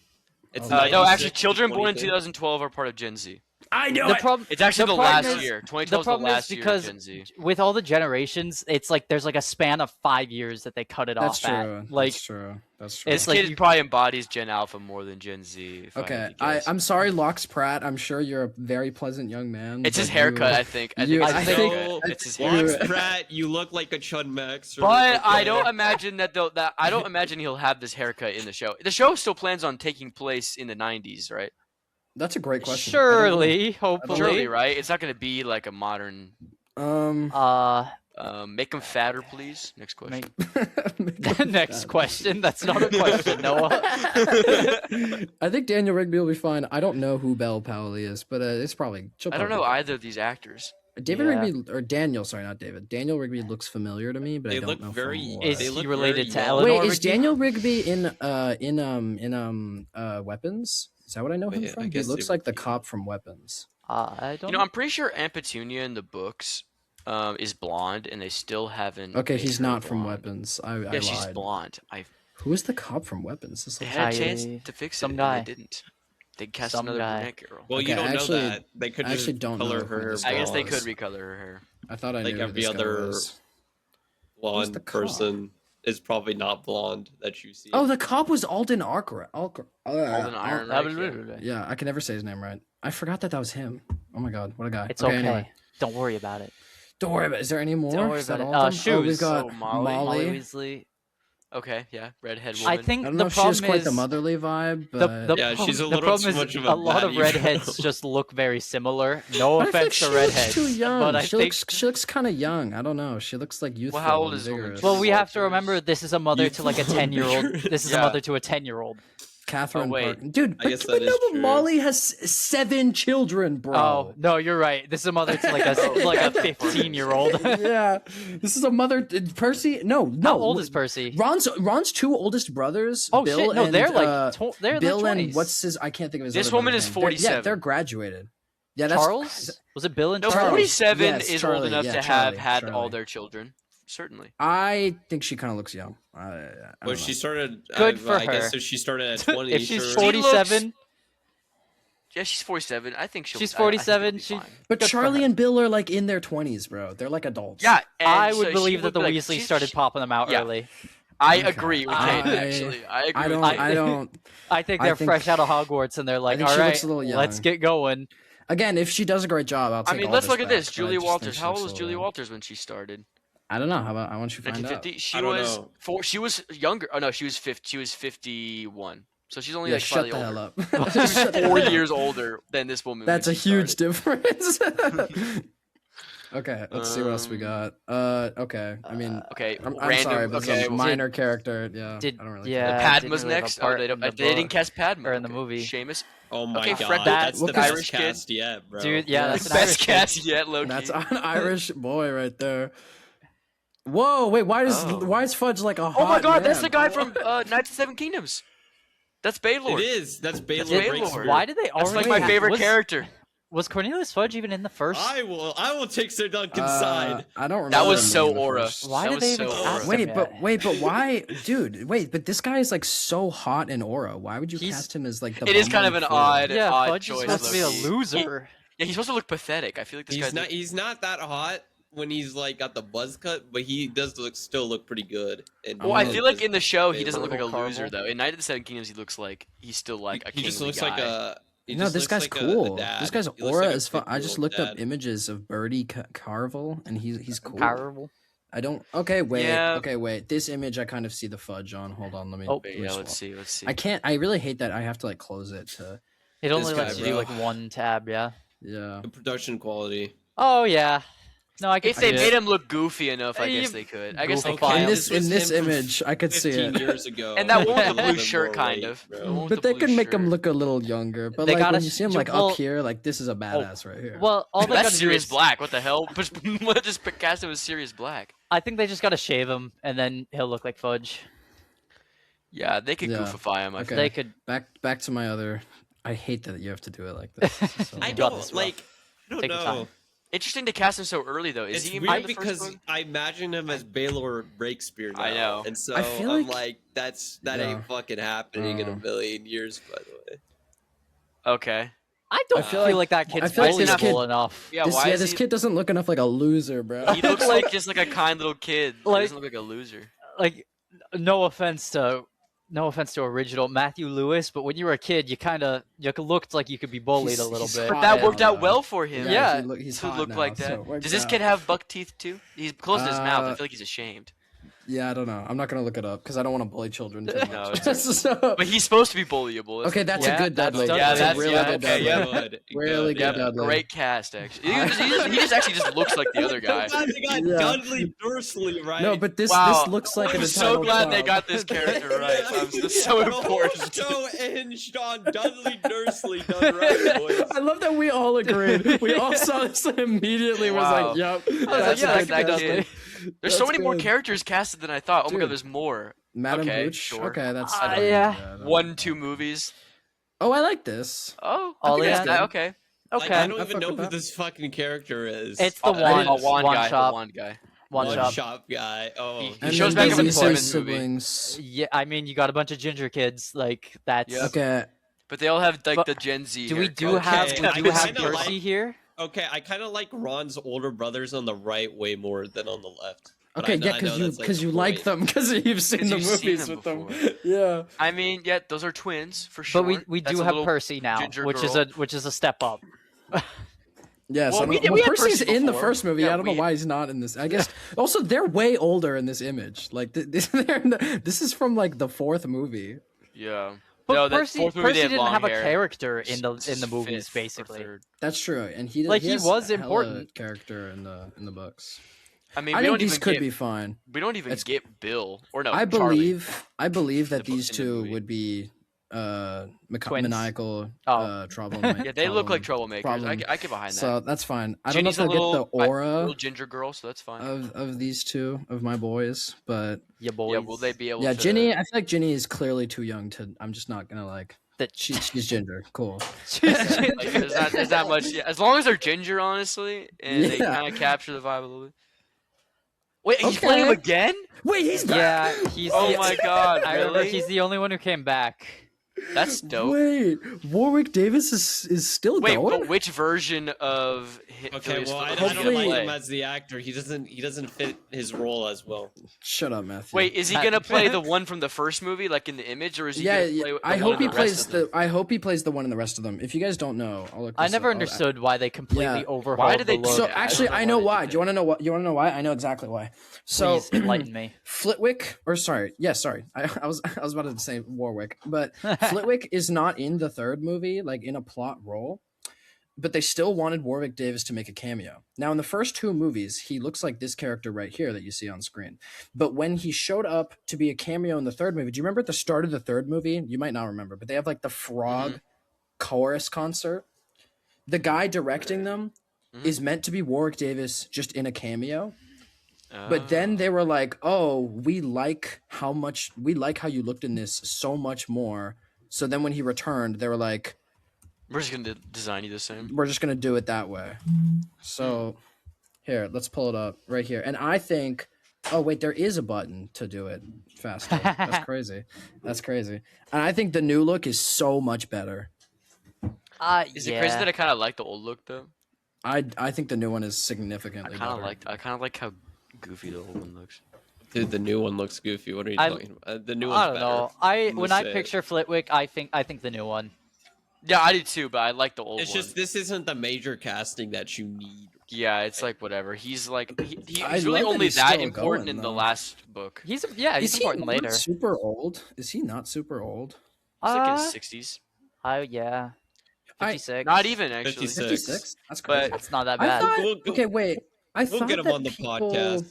It's No, No, 96 actually, to children born in 2010. 2012 are part of Gen Z. I know The problem It's actually the problem last is- year. the 2012 is the problem is last year of because Gen Z. with all the generations, it's like there's like a span of 5 years that they cut it That's off true. at. Like That's true. That's true. It's This like kid you- probably embodies Gen Alpha more than Gen Z. If I Okay, had to guess. I'm sorry, Locks Pratt. I'm sure you're a very pleasant young man. It's his but haircut, you- I think. I you- think it's I his think- haircut. It's his you- Lawrence haircut. Pratt, you look like a Chun Max. But I don't imagine I don't imagine he'll have this haircut in the show. The show still plans on taking place in the 90s, right? That's a great question. I don't know. surely, hopefully. Surely, right? It's not going to be like a modern. Uh, Make him fatter, please. Next question. next question. That's not a question, Noah. I think Daniel Rigby will be fine. I don't know who Belle Powley is, but it's probably. I don't know either of these actors. David Yeah. Rigby or Daniel, sorry, not David. Daniel Rigby looks familiar to me, but They I don't look know. very- from Is They he look related very to young. Eleanor Wait, is Rigby? Daniel Rigby in Weapons? Is that what I know him Wait, I from? He guess looks it like would the be. cop from Weapons. I don't You know, I'm pretty sure Aunt Petunia in the books is blonde, and they still haven't. Okay, made he's her not from blonde. Weapons. I Yeah, she's lied. blonde. Who is the cop from Weapons? This They looks had a like- chance I- to fix some it, guy. and they didn't. They cast Some another guy. brunette girl. Well, you Okay, don't actually- know that. They could I just actually don't color know who her. this I guess they was. could recolor her hair. I thought I Like knew who every this guy other was. blonde the cop? person is probably not blonde that you see. Oh, the cop was Alden Arkra. Alden Al- Ehrenreich, yeah. Yeah, I can never say his name right. I forgot that was him. Oh my god, what a guy. It's okay. Anyway. Don't worry about it. Don't worry about it. Is there any more? Don't worry Is that about it. all of them? Oh, we've Shoes. got Oh, Molly. Molly Molly. Weasley. Okay, yeah, redhead I woman. think I don't the know if she has problem quite is the motherly vibe, the, but the, Yeah, pro- she's a the little problem too is much of a lot of baddie, redheads bro. just look very similar. No But I think offense she to looks redheads, too young. but I she think looks kind of young. I don't know. She looks like youthful. how old and is the woman? vigorous. well, we have to Walters. remember this is a mother to like a Youthful 10-year-old. vigorous. This is Yeah. a mother to a 10-year-old. Catherine Oh, wait. Park. Dude, I but, guess but that no, is but true. Molly has 7 children, bro. Oh no, you're right. This is a mother to like a Oh, like a yeah. 15-year-old. Yeah, this is a mother. Percy? No. How old is Percy? Ron's 2 oldest brothers. Oh Bill shit! No, and, they're like they're Bill in their 20s. and what's his? I can't think of his. This other woman brother's is name. 47. They're graduated. Yeah, that's Charles? Was it Bill and No, Charles? 47 Yes, is Charlie, old enough yeah, to Charlie, have had all Charlie. their children. Certainly. I think she kind of looks young. I Well, don't know. she started. Good for I her. guess if she started at 20, If she's sure. 47, Yeah, she's 47. I think she'll. She's I think 47, it'll be she- fine. But good for Charlie her. and Bill are like in their 20s, bro. They're like adults. Yeah, and I so would she believe that the be like- Weasleys she's- started popping them out yeah. early. I Okay. agree with I- Hayden, actually. I agree I with don't. Hayden. I don't. I think I they're think- fresh out of Hogwarts and they're like, think all she right, looks a little let's young. get going. Again, if she does a great job, I'll take I mean, all let's this look at back, this. but I Julia just think Walters. she How looks old was a Julia little young. Walters when she started? I don't know. How about I want you to find out. 1950. She I don't was know. 4. She was younger. Oh no, she was 50. She was 51. So she's only Yeah, like shut slightly the older. hell up. She's Shut the 4 hell up. years older than this woman. That's a when she huge started. difference. Okay, let's see what else we got. Okay, I mean, Okay, I'm random. sorry, but okay, it's a well, minor character. Yeah, Did- I don't really. yeah. care. Padma's didn't really have a next. Oh, part they in don't. the They didn't book cast Padma or in the Okay. movie. Seamus. Oh my Okay, god, Fred that's the Dodge. best Irish kid. cast yet, bro. Dude, yeah, that's an Best Irish kid. cast yet, Loki. That's an Irish boy right there. Whoa, wait, why Oh. is Fudge like a hot Oh my god, that's man? the guy from Knights of the Seven Kingdoms. That's Baylor. It is. That's Baylor Baylor. Breakspear. Why did they That's already? like my Wait, favorite was, character. Was Cornelius Fudge even in the first? I will take Sir Duncan's side. I don't remember. That was him so being in the aura. first. Why That did was they even so cast aura. him? Wait, but why, dude? Wait, but this guy is like so hot in aura. Why would you He's- cast him as like the? It is kind of bumbling an fool? odd- Yeah, odd Fudge is choice, supposed to be low-key. a loser. Yeah, he's supposed to look pathetic. I feel like this He's guy's not. He's not that hot when he's like got the buzz cut, but he does still look pretty good. And Well, I Oh, feel like in the show he doesn't look like a Carvel. loser though. In Night of the Seven Kingdoms, he looks like he's still like a he just kingly looks guy. like a. he No, just this looks guy's like a cool. dad. This guy's He looks aura like a is fun. I just 50-year-old looked up dad. images of Bertie Carvel, and he's cool. Carvel. I don't. Okay, wait. Yeah. Okay, wait. This image, I kind of see the fudge on. Hold on, let me. Oh. But let me yeah, swap. let's see. Let's see. I can't. I really hate that I have to like close it to. It only guy, lets you do bro. like one tab. Yeah. Yeah. The production quality. Oh yeah. No, I can If they see made it. him look goofy enough, I You- guess they could. I guess they Goofy. could. In This this was in this him from image, I could see 15 it. years ago. And that one with the A little blue bit shirt, more kind weight, of. bro. The one with But the they blue could make him shirt. look a little younger. But They like gotta when you see him like well- up here, like this is a badass right here. Well, all they That's gotta do Sirius is Black. What the hell? Just cast him as Sirius Black. I think they just gotta shave him, and then he'll look like Fudge. Yeah, they could Yeah. goofify him. I Okay. feel. They could. back to my other. I hate that you have to do it like this. This is so I You bad. got don't this, like. I don't Take your know. time. Interesting to cast him so early though. Is It's he weird in the first because one? I imagine him as Baylor Breakspear now. I know. And so I feel I'm like- like, that Yeah. ain't fucking happening in a Uh. million years, by the way. Okay. I don't I feel feel like- like that I kid's feel like this vulnerable kid- enough. Yeah. This, why is this he? kid doesn't look enough like a loser, bro. He looks like just like a kind little kid. He Like- doesn't look like a loser. Like, no offense to original Matthew Lewis, but when you were a kid, you looked like you could be bullied a little He's bit. hot That now, worked out though. well for him. Yeah. he's To hot look now, like so that. it worked Does this out. kid have buck teeth too? He's close to his mouth. I Uh, feel like he's ashamed. Yeah, I don't know. I'm not gonna look it up because I don't want to bully children too much. No, it's So- But he's supposed to be bullyable. okay, that's Yeah, a good that's Dudley. Dudley. Yeah, That's that's a really yeah, good okay, Dudley. yeah. Good, Really good, good Dudley. Great cast, actually. He just actually just looks like the other guy. I'm glad they got Yeah. Dudley Dursley right. No, but this Wow. looks like an I'm so entitled glad they child. got this character right. I'm just so The whole important. show hinged on Dudley Dursley done right, boys. I love that we all agreed. We all saw this and immediately was Wow. like, "Yep." I was like, that's yeah, like that that could be kid. Dudley. There's so That's many more good. characters casted than I thought. Oh my Dude. god, there's more. Madam Okay, Hooch. sure. Okay, that's Yeah. I don't- 1-2 movies. Oh, I like this. Oh, Oh, okay, yeah. that's that. Okay. Like, Okay, I don't I even fuck know with who that. this fucking character is. It's the Oh, one, the wand one guy. shop, the wand guy. one One shop. shop guy. Oh, He And shows then back up in the these Simmons siblings. Yeah, I mean, you got a bunch of ginger kids. Like that's. Yeah. Okay, But they all have like But the Gen Z. Do we haircut. do have Okay, we I do have kinda Percy like- here? okay. I kind of like Ron's older brothers on the right way more than on the left. But okay, I know- yeah, I because know you that's, you the like point. them because you've seen 'Cause the you've seen movies them with them. before. Yeah. I mean, yeah, those are twins for sure. But we That's do a have little Percy now, ginger which is girl. a step up. Yes, Well, I we know- did- we had Percy's Percy in the before. first movie. Yeah, I don't know we- why he's not in this. I guess also they're way older in this image. Like this is from like the fourth movie. Yeah. But No, that Percy, fourth movie, they Percy had didn't long have a hair. character in the Fifth movies, or basically. third. That's true, and he Like, he has was hella important. character in the books. I mean, I we think don't these even could get, be fine. we don't even It's- get Bill or no. I Charlie. believe that the book- these in the two movie. would be Twins. maniacal Oh. troublemaker. Yeah, they look like troublemakers. problem. I get behind that. So that's fine. I don't know Ginny's if a they'll little, get the aura little ginger girl, so that's fine. of these two of my boys, but Yeah, boys. Yeah, will they be able yeah, to? Ginny. I feel like Ginny is clearly too young to. I'm just not gonna like. That She's ginger. Cool. Like, there's not much. Yeah, as long as they're ginger, honestly, and they Yeah. kind of capture the vibe a little bit. Wait, he's playing him Okay. again? Wait, he's back. Yeah, he's. Oh the- my god, I remember really? he's the only one who came back. That's dope. Wait, Warwick Davis is still Wait, going. but which version of Okay, well, I Hopefully- don't like him as the actor. He doesn't fit his role as well. Shut up, Matthew. Wait, is he gonna play the one from the first movie, like in the image, or is he Yeah, gonna play yeah. the I one hope in he the rest plays of them? the. I hope he plays the one in the rest of them. If you guys don't know, I'll look. I this never up. understood why they completely Yeah. overhauled Why did they the do look. So that? I actually, don't know I know why they why. did Do you want to know what? You want to know why? I know exactly why. So Please enlighten me. Flitwick, or sorry, sorry. I was about to say Warwick, but Flitwick is not in the third movie, like in a plot role. But they still wanted Warwick Davis to make a cameo. Now, in the first two movies, he looks like this character right here that you see on screen. But when he showed up to be a cameo in the third movie, do you remember at the start of the third movie? You might not remember, but they have like the frog chorus concert. The guy directing them is meant to be Warwick Davis just in a cameo. But then they were like, "Oh, we like how you looked in this so much more." So then when he returned, they were like, We're just gonna design you the same. "We're just gonna do it that way." So here, let's pull it up right here. And I think, oh wait, there is a button to do it faster. That's crazy. That's crazy. And I think the new look is so much better. Is it crazy that I kind of like the old look though? I think the new one is I significantly kind better. of like how goofy the old one looks. Dude, the new one looks goofy. What are you I- talking about? The new one's I don't better. know. I'm When gonna I say it. picture Flitwick, I think the new one. Yeah, I do too, but I like the old It's one. just this isn't the major casting that you need. Yeah, it's like whatever. He's like I he's really love that only he's that still important going, in the though. last book. He's he's Is he important not later. super old? Is he not super old? He's like in Uh, his 60s. Yeah. 56. Not even actually. 56. 56? That's But- crazy. That's not that I bad. thought. We'll go- Okay, wait. I We'll thought get him that on the people... podcast.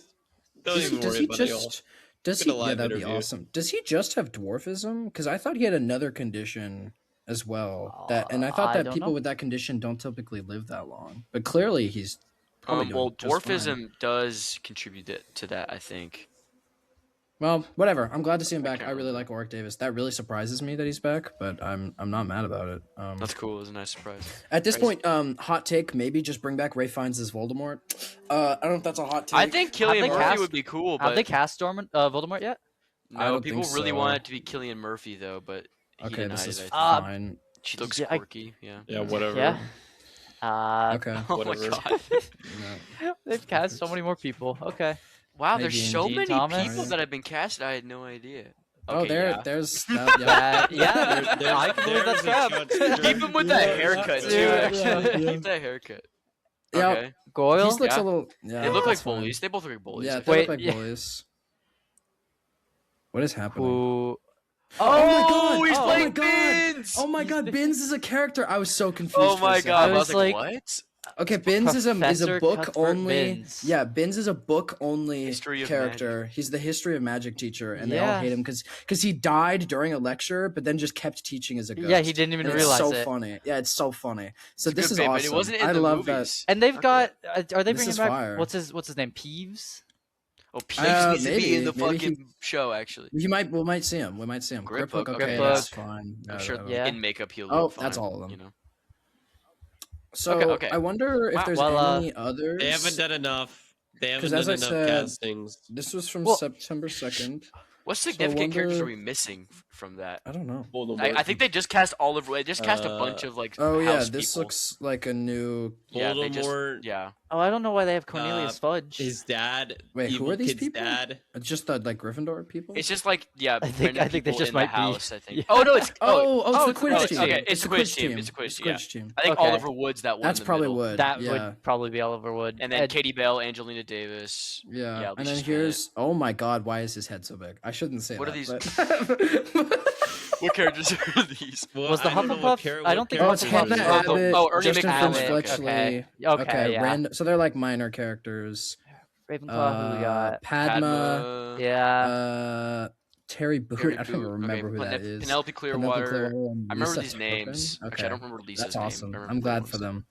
Don't Does even he worry, buddy. just? Does Get he? a live Yeah, that'd be interview. awesome. Does he just have dwarfism? Because I thought he had another condition as well. And I thought I that don't people know. with that condition don't typically live that long. But clearly, he's probably doing Well, just fine. dwarfism does contribute to that, I think. Well, whatever. I'm glad to see him back. can't I really remember. like Warwick Davis. That really surprises me that he's back, but I'm not mad about it. That's cool. It was a nice surprise. At this crazy. point, hot take, maybe just bring back Ray Fiennes as Voldemort. I don't know if that's a hot take. I think Cillian they Murphy cast- would be cool, Have but they cast Voldemort yet? I no, don't people think really so. want it to be Cillian Murphy though. But he Okay, denied this it, is I think. fine. She looks yeah, quirky. Yeah. Yeah, whatever. Yeah. Okay. Oh Whatever. my god. No. They've cast so many more people. Okay. Wow, Maybe there's so Dean many Thomas. people that have been casted. I had no idea. Oh, Okay, there, yeah. there's that. Yeah. Yeah, I can believe that's there's a crap. chance- Keep him with that haircut Dude. too. Yeah, Actually, yeah. keep that haircut. Yeah. Okay. Goyle. He looks Yeah. a little. Yeah, They look like that's fine. bullies. They both look like bullies. Yeah, I they think. Wait, look like yeah. bullies. What is happening? Who? Oh my god! he's oh playing my god! Binns! Oh my god! Binns is a character. I was so confused. Oh for a my second. god! I I was was like, like- what? Okay, Binns is a Professor book Cuthbert only. Binns. Yeah, Binns is a book only History of character. He's the history of magic teacher, and they all Yeah. hate him because he died during a lecture, but then just kept teaching as a ghost. Yeah, he didn't even And realize it's so it. funny. Yeah, it's so funny. So It's a this good is bit, awesome. but it wasn't in I the love movies. And they've Okay. got. Are they This bringing is back? fire. What's his name? Peeves. Oh, Peeves needs to be in the maybe he- fucking show. Actually, that. We might see him. We might see him. Grip Grip hook. Hook, Okay, Grip that's Hook. fine. I'm Yeah, sure whatever. Yeah. in makeup he'll Oh, look that's fine, all of them. You know. So Okay. I wonder if Wow. there's Well, any others. They haven't done enough. They haven't 'Cause done as I enough said- castings. This was from Well- September 2nd. What significant characters are wonder- we missing from that? I don't know. I think they just cast Oliver. They just cast a bunch Uh, of like. Oh yeah, house this people. looks like a new. Yeah, they just. Voldemort, Yeah. Oh, I don't know why they have Cornelius Fudge. his dad. Wait, who evil are these kid's people? Dad. It's just the like Gryffindor people. It's just like I think they people just in might the be. house. I think. Yeah. Oh no, it's it's the it's- Quidditch oh, team. okay, it's the the Quidditch team. It's the It's Quidditch, yeah. Quidditch team. I think Okay. Oliver Wood's that one. That's in the probably middle. Wood. That yeah. would probably be Oliver Wood. And then Katie Bell, Angelina Davis. Yeah, Yeah, and Alicia then Spannett. here's oh my god, why is his head so big? I shouldn't say What are that. What characters are these? Well, Was the I don't know what Hufflepuff- I don't think oh, it's Hufflepuff- Hannah Oh, Abbott, oh, Ernie Justin Finch McAvoy, okay. Fletchley. Okay, yeah. So they're like minor characters. Ravenclaw, who we got? Padma, Yeah. Terry Boot. Terry I don't even Boot, remember okay, who that is. Penelope Clearwater. and I remember Lisa these Turpin. names. Okay. Actually, I don't remember Lisa's That's name. awesome. I remember I'm the glad other for ones. them.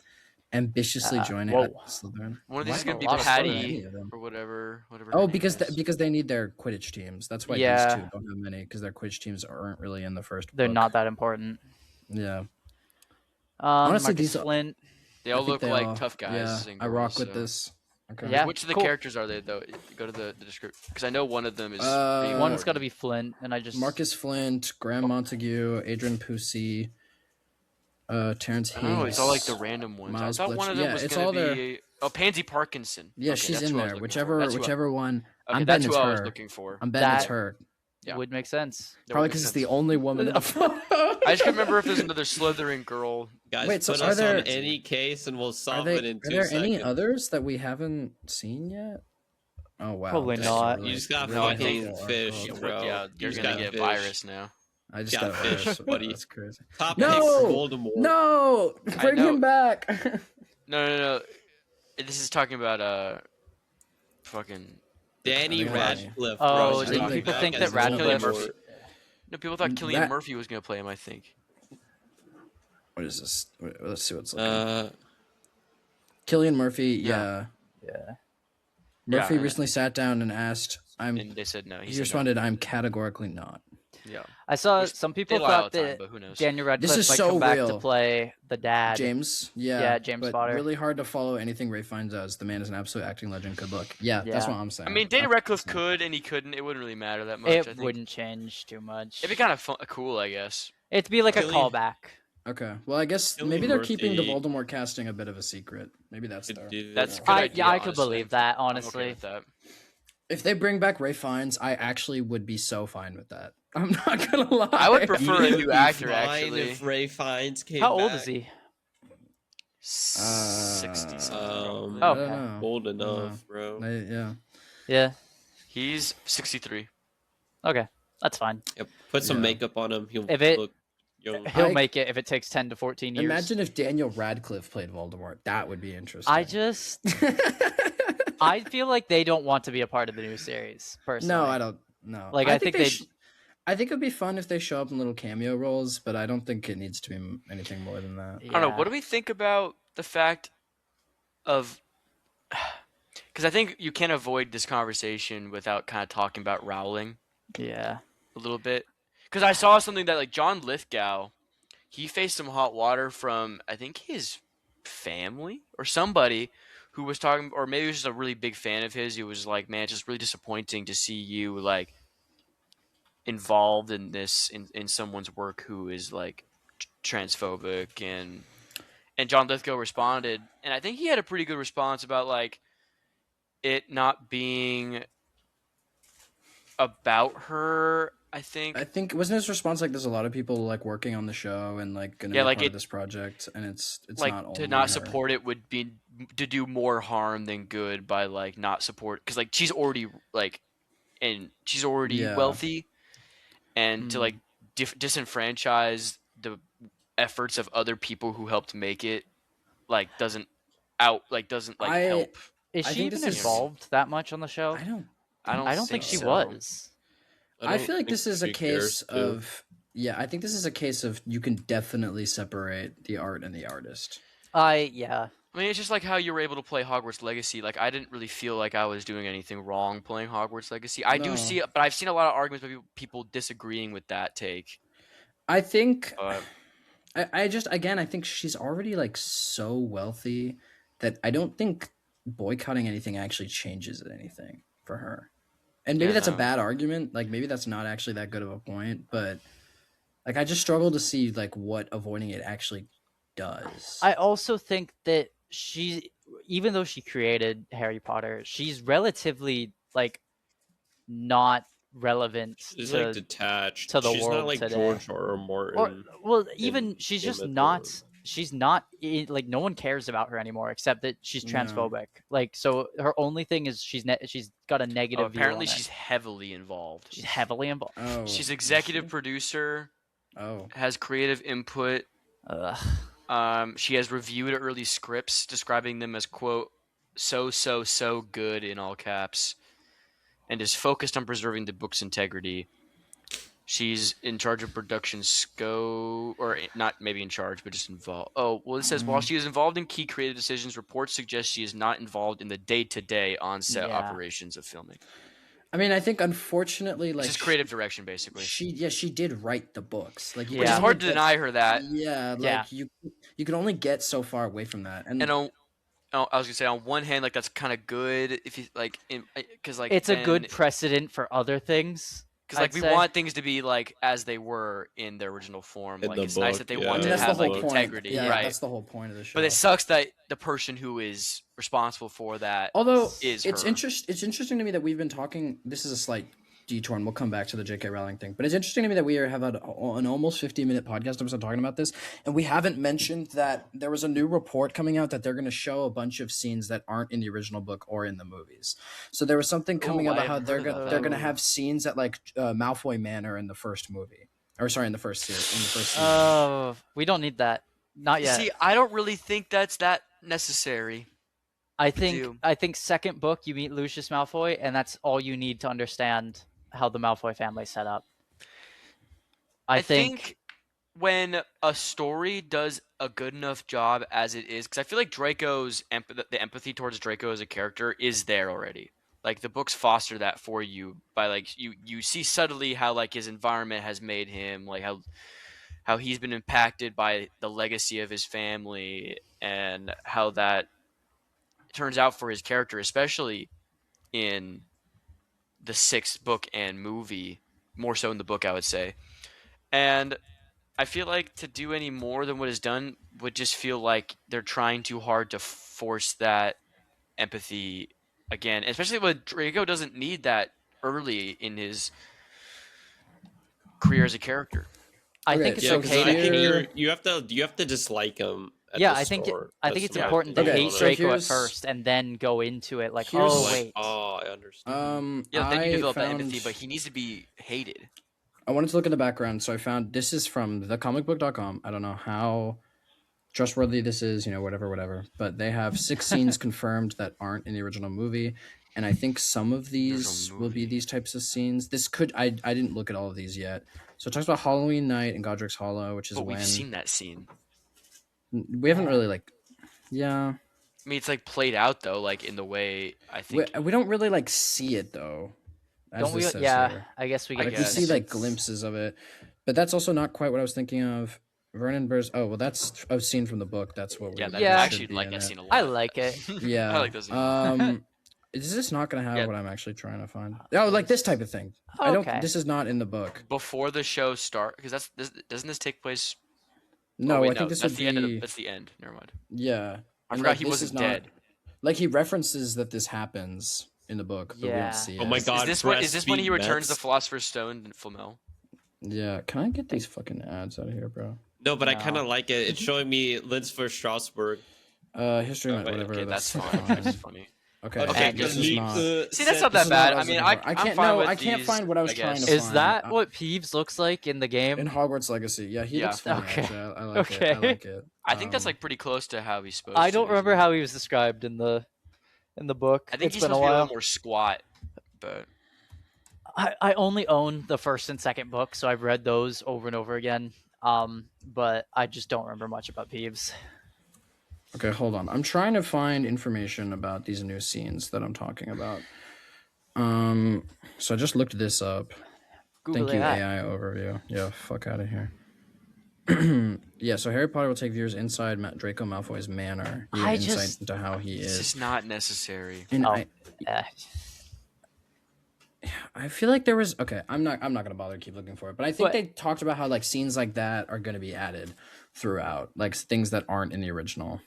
Ambitiously joining whoa. Slytherin. One of these Why is gonna a be lot of Slytherin, Patty any of them? or whatever. Whatever. Oh, her because name is. because they need their Quidditch teams. That's why Yeah. these two don't have many because their Quidditch teams aren't really in the first. They're book. not that important. Yeah. Honestly, Honestly, these are- Flint. They all I think look they like all- tough guys. Yeah, and I rock girls, with so. this. Okay. Yeah. Which of the cool. characters are they though? Go to the description because I know one of them is. Uh, One's got to be Flint, and I just Marcus Flint, Graham Montague, Adrian Pucci, Terrence I Hayes. don't know. It's all like the random ones. Miles I thought one Bletch- of them yeah, was it's gonna all their- be. Oh, Pansy Parkinson. Yeah, Okay, she's that's in who I was there. looking for. That's who I- Whichever one. Okay, I'm that's betting who it's I was her. looking for. I'm betting it's That- her. Yeah. would make sense. That Probably would make because it's sense. the only woman in the photo. I just can't remember if there's another Slytherin girl. Guys, Wait, so put are us there- on any case and we'll Are, solve they, it in are 2 there seconds. any others that we haven't seen yet? Oh wow. Probably this is not. You just got No, I fucking think- fish, Oh, bro. Yeah, You you're just gonna got get fish. virus now. I just Got got fish, fish, buddy. That's crazy. Top No! pick for Voldemort. No, bring know. him back. No. This is talking about fucking. Danny I mean, Radcliffe. Oh, bro, did coming people back think as that Radcliffe- Voldemort. No, people thought Cillian That- Murphy was gonna play him. I think. What is this? Wait, let's see what's looking. Killian Murphy. Yeah. Yeah. Murphy Yeah. recently sat down and asked. And they said no. He said no. responded, "I'm categorically not." Yeah. I saw Which some people They lie all thought the time, that but who knows? Daniel Radcliffe is might so come back real. to play the dad. James, yeah, Yeah, James but Potter. really hard to follow anything Ray Fiennes does. The man is an absolute acting legend. Good luck. Yeah, that's Yeah. what I'm saying. I mean, Daniel Okay. Radcliffe could and he couldn't. It wouldn't really matter that much. I It think. wouldn't change too much. It'd be kind of fun, cool, I guess. It'd be like a Cillian- callback. Okay, well, I guess Cillian maybe they're keeping the Murphy- Voldemort casting a bit of a secret. Maybe that's Could their. do That's that. good I idea, I could honestly. believe that I'm okay honestly. with that. If they bring back Ray Fiennes, I actually would be so fine with that. I'm not gonna lie. I would prefer Even a would new be actor, fine actually. If Ray Fiennes came How old back. is he? 60 something. Um, probably. I Oh. don't Okay. know. Old enough, bro. Yeah. Yeah. He's 63. Okay, that's fine. Yep. Put some Yeah. makeup on him. He'll If it- look young. He'll I- make it if it takes 10 to 14 years. Imagine if Daniel Radcliffe played Voldemort. That would be interesting. I feel like they don't want to be a part of the new series, personally. No, I don't. No, Like, I think they. they'd- I think it would be fun if they show up in little cameo roles, but I don't think it needs to be anything more than that. I don't know. What do we think about the fact of? Because I think you can't avoid this conversation without kind of talking about Rowling Yeah. a little bit. Because I saw something that like John Lithgow, he faced some hot water from I think his family or somebody who was talking, or maybe it was just a really big fan of his. He was like, "Man, it's just really disappointing to see you like involved in this in someone's work who is like transphobic." And John Lithgow responded, and I think he had a pretty good response about like it not being about her. I think Wasn't his response like there's a lot of people like working on the show and like gonna Yeah, be like part of it- this project, and it's like not to only not her. support it would be to do more harm than good by like not support, because like she's already like and she's already Yeah. wealthy, and to like disenfranchise the efforts of other people who helped make it like doesn't I- help. Is I she think even this is- involved that much on the show? I don't think she so. was. I don't feel like think this is a she cares case to. of I think this is a case of you can definitely separate the art and the artist. Yeah. I mean, it's just like how you were able to play Hogwarts Legacy. Like, I didn't really feel like I was doing anything wrong playing Hogwarts Legacy. I No. do see, but I've seen a lot of arguments with people disagreeing with that take. I think But I just again I think she's already like so wealthy that I don't think boycotting anything actually changes anything for her. And maybe Yeah, that's a no. bad argument. Like maybe that's not actually that good of a point, but like I just struggle to see like what avoiding it actually does. I also think that even though she created Harry Potter, she's relatively like not relevant She's to like detached. to the She's world not like today. George R. Martin. or well in even she's Game just of not Thrones. she's not like no one cares about her anymore except that she's No. transphobic. Like so her only thing is she's got a negative view apparently on it. she's heavily involved. She's heavily involved. Oh, She's is executive she? producer, Oh, has creative input. Ugh. She has reviewed early scripts, describing them as quote so good in all caps, and is focused on preserving the book's integrity. She's in charge of production scope, or not maybe in charge, but just involved. Oh, well, it says while she is involved in key creative decisions, reports suggest she is not involved in the day-to-day on-set Yeah. operations of filming. I mean, I think unfortunately, like Just creative direction, basically. she did write the books. Like, you Which can is Yeah. hard only to get- deny her that. Yeah, like Yeah. you can only get so far away from that, and And I was gonna say, on one hand, like that's kind of good if you like, because like It's a good then- precedent for other things. Because like I'd we say. want things to be like as they were in their original form. In Like the it's nice book, that they yeah. I want mean, to that's the have whole like point. integrity, Yeah, right? that's the whole point of the show. But it sucks that the person who is responsible for that Although is it's her. it's interesting to me that we've been talking. This is a slight detour, and we'll come back to the J.K. Rowling thing. But it's interesting to me that we have had an almost 50-minute podcast episode talking about this, and we haven't mentioned that there was a new report coming out that they're going to show a bunch of scenes that aren't in the original book or in the movies. So there was something coming Ooh, about I how haven't they're heard of going that. they're going to have scenes at like Malfoy Manor in the first movie, or sorry, in the first series, in the first season. Oh, we don't need that. Not yet. See, I don't really think that's that necessary. I do. think second book you meet Lucius Malfoy, and that's all you need to understand how the Malfoy family set up. I think when a story does a good enough job as it is, because I feel like Draco's the empathy towards Draco as a character is there already. Like the books foster that for you by like you see subtly how like his environment has made him, like how he's been impacted by the legacy of his family, and how that turns out for his character, especially in the sixth book and movie, more so in the book, I would say. And I feel like to do any more than what is done would just feel like they're trying too hard to force that empathy again, especially when Draco doesn't need that early in his career as a character. I Okay, think it's Yeah, 'cause okay I to think hate. you have to dislike him. At Yeah, the I think start. I think That's it's my important to Okay, hate so Draco at here's- first and then go into it like, here's- oh Like, wait. oh, I understand. Yeah, then you I develop that found- empathy, but he needs to be hated. I wanted to look in the background, so I found this is from thecomicbook.com. I don't know how trustworthy this is, whatever. But they have 6 scenes confirmed that aren't in the original movie, and I think some of these will be movie. these types of scenes. This could I didn't look at all of these yet. So it talks about Halloween night and Godric's Hollow, which is But when we've seen that scene. we haven't really yeah. I mean, it's like played out though, like in the way I We, think. we don't really see it though. As Don't we? this says Yeah, here. I guess we I get Like we guess. see snippets. glimpses of it, but that's also not quite what I was thinking of. Vernon Burrs. Oh well, that's a scene from the book. That's what. Yeah, we that, Yeah. I should actually be like in that it. scene a lot. I like it. Yeah. I like that scene. Is this not gonna have Yeah. what I'm actually trying to find? Oh, like this type of thing. I don't. Okay. This is not in the book. Before the show start, because doesn't this take place? No, oh, wait, I think this that's would the be. end of that's the end. Never mind. Yeah. I And, forgot like, he this is wasn't dead. Like he references that this happens in the book, but we Yeah. don't see it. Oh my God. Is this when he breastfeed returns the Mets? Philosopher's Stone in Flamel? Yeah. Can I get these fucking ads out of here, bro? No, but I No. kind of like it. It's showing me Linz for Strasbourg. History, Oh, Night, wait, whatever. okay, that's fine. fine. That's funny. Okay. Okay, this good. is not. See, that's not This that is bad. what I mean, looking for. I'm can't. fine No, with I can't these, find what I was I trying guess. to Is find. that what Peeves looks like in the game? in Hogwarts Legacy? Yeah, he Yeah. looks funny. Okay. Actually. I like it. I Okay. like it. I think that's Um, like pretty close to how he's supposed. I to, don't remember isn't it? how he was described in the book. I think It's he's been a supposed to be a while. little more squat, but I only own the first and second book, so I've read those over and over again. But I just don't remember much about Peeves. Okay, hold on. I'm trying to find information about these new scenes that I'm talking about. So I just looked this up. Google Thank you, that. AI overview. Yeah, fuck out of here. Yeah, so Harry Potter will take viewers inside Draco Malfoy's manor. You get I insight just- into how he it's is. just not necessary. And Oh. Eh. I feel like there was I'm not gonna bother to keep looking for it, but I think But- they talked about how scenes like that are gonna be added throughout, like things that aren't in the original.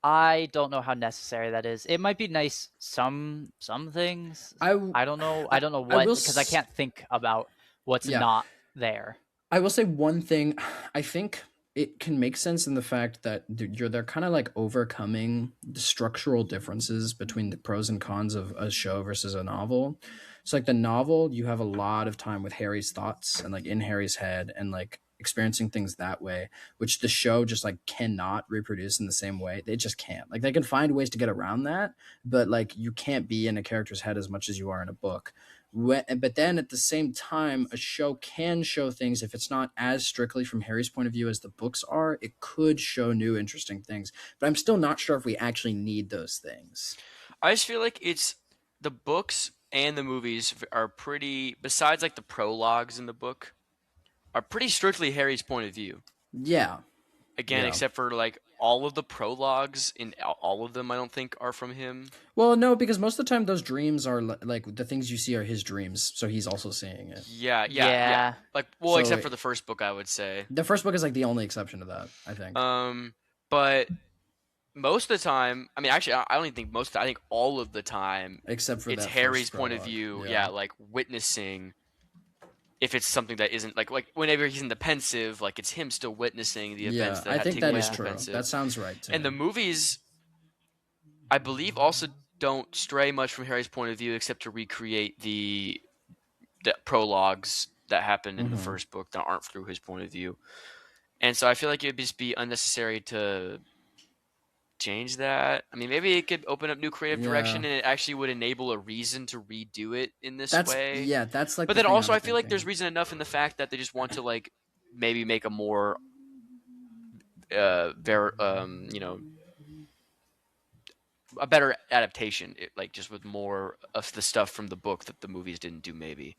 I don't know how necessary that is. It might be nice some things. I don't know. I don't know I what will because I s- can't think about what's Yeah. not there. I will say one thing. I think it can make sense in the fact that they're kind of overcoming the structural differences between the pros and cons of a show versus a novel. So the novel, you have a lot of time with Harry's thoughts and in Harry's head and experiencing things that way, which the show just cannot reproduce in the same way. They just can't. They can find ways to get around that, but you can't be in a character's head as much as you are in a book. But then at the same time, a show can show things if it's not as strictly from Harry's point of view as the books are. It could show new interesting things, but I'm still not sure if we actually need those things. I just feel like it's the books and the movies are pretty. Besides the prologues in the book, are pretty strictly Harry's point of view. Yeah. Again, Yeah. except for all of the prologues in all of them, I don't think are from him. Well, no, because most of the time those dreams are the things you see are his dreams, so he's also seeing it. Yeah. Yeah. Well, So except for the first book, I would say. The first book is the only exception to that, I think. But most of the time, I mean, actually, I don't even think most. I think all of the time, Except for it's that Harry's first point of prologue. view. Yeah, witnessing. If it's something that isn't whenever he's in the pensive, it's him still witnessing the events that I have think taken that place is in the true. pensive. That sounds right. To And the me. movies, I believe, also don't stray much from Harry's point of view, except to recreate the prologues that happened in the Mhm. first book that aren't through his point of view. And so I feel like it would just be unnecessary to change that. I mean, maybe it could open up new creative direction, Yeah. and it actually would enable a reason to redo it in this That's way. that's But the then thing also, I'm I feel like there's thinking. reason enough in the fact that they just want to maybe make a more, a better adaptation, just with more of the stuff from the book that the movies didn't do, maybe,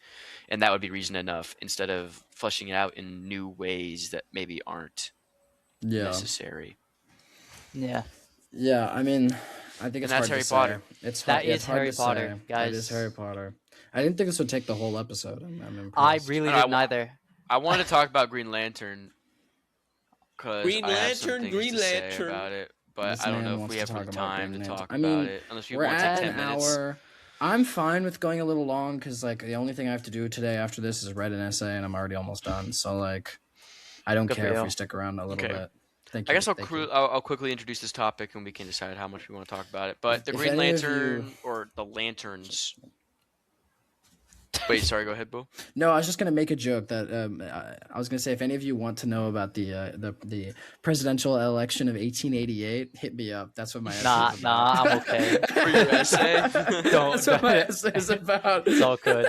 and that would be reason enough instead of fleshing it out in new ways that maybe aren't necessary. Yeah. Yeah, I mean, I think it's that's hard Harry to Potter. say. It's That hard, is it's hard Harry to Potter, say. guys. That is Harry Potter. I didn't think this would take the whole episode. I'm impressed. I really I didn't wa- either. I wanted to talk about Green Lantern because Green I have some Lantern, things Green to say Lantern. about it, but This I don't man know if wants we to have talk the about time Green to Lantern. talk I about mean, it. Unless we We're want to at take an 10 minutes. hour. I'm fine with going a little long because the only thing I have to do today after this is write an essay, and I'm already almost done. So I don't Good for care if you. we stick around a little Okay. bit. Thank you. I guess thank you. I'll quickly introduce this topic and we can decide how much we want to talk about it. But the If Green any of Lantern you- or the Lanterns, Wait, sorry. Go ahead, Bo. No, I was just gonna make a joke that I was gonna say if any of you want to know about the presidential election of 1888, hit me up. That's what my essay is Nah, about. I'm okay. For your essay? That's what my essay is about. It's all good.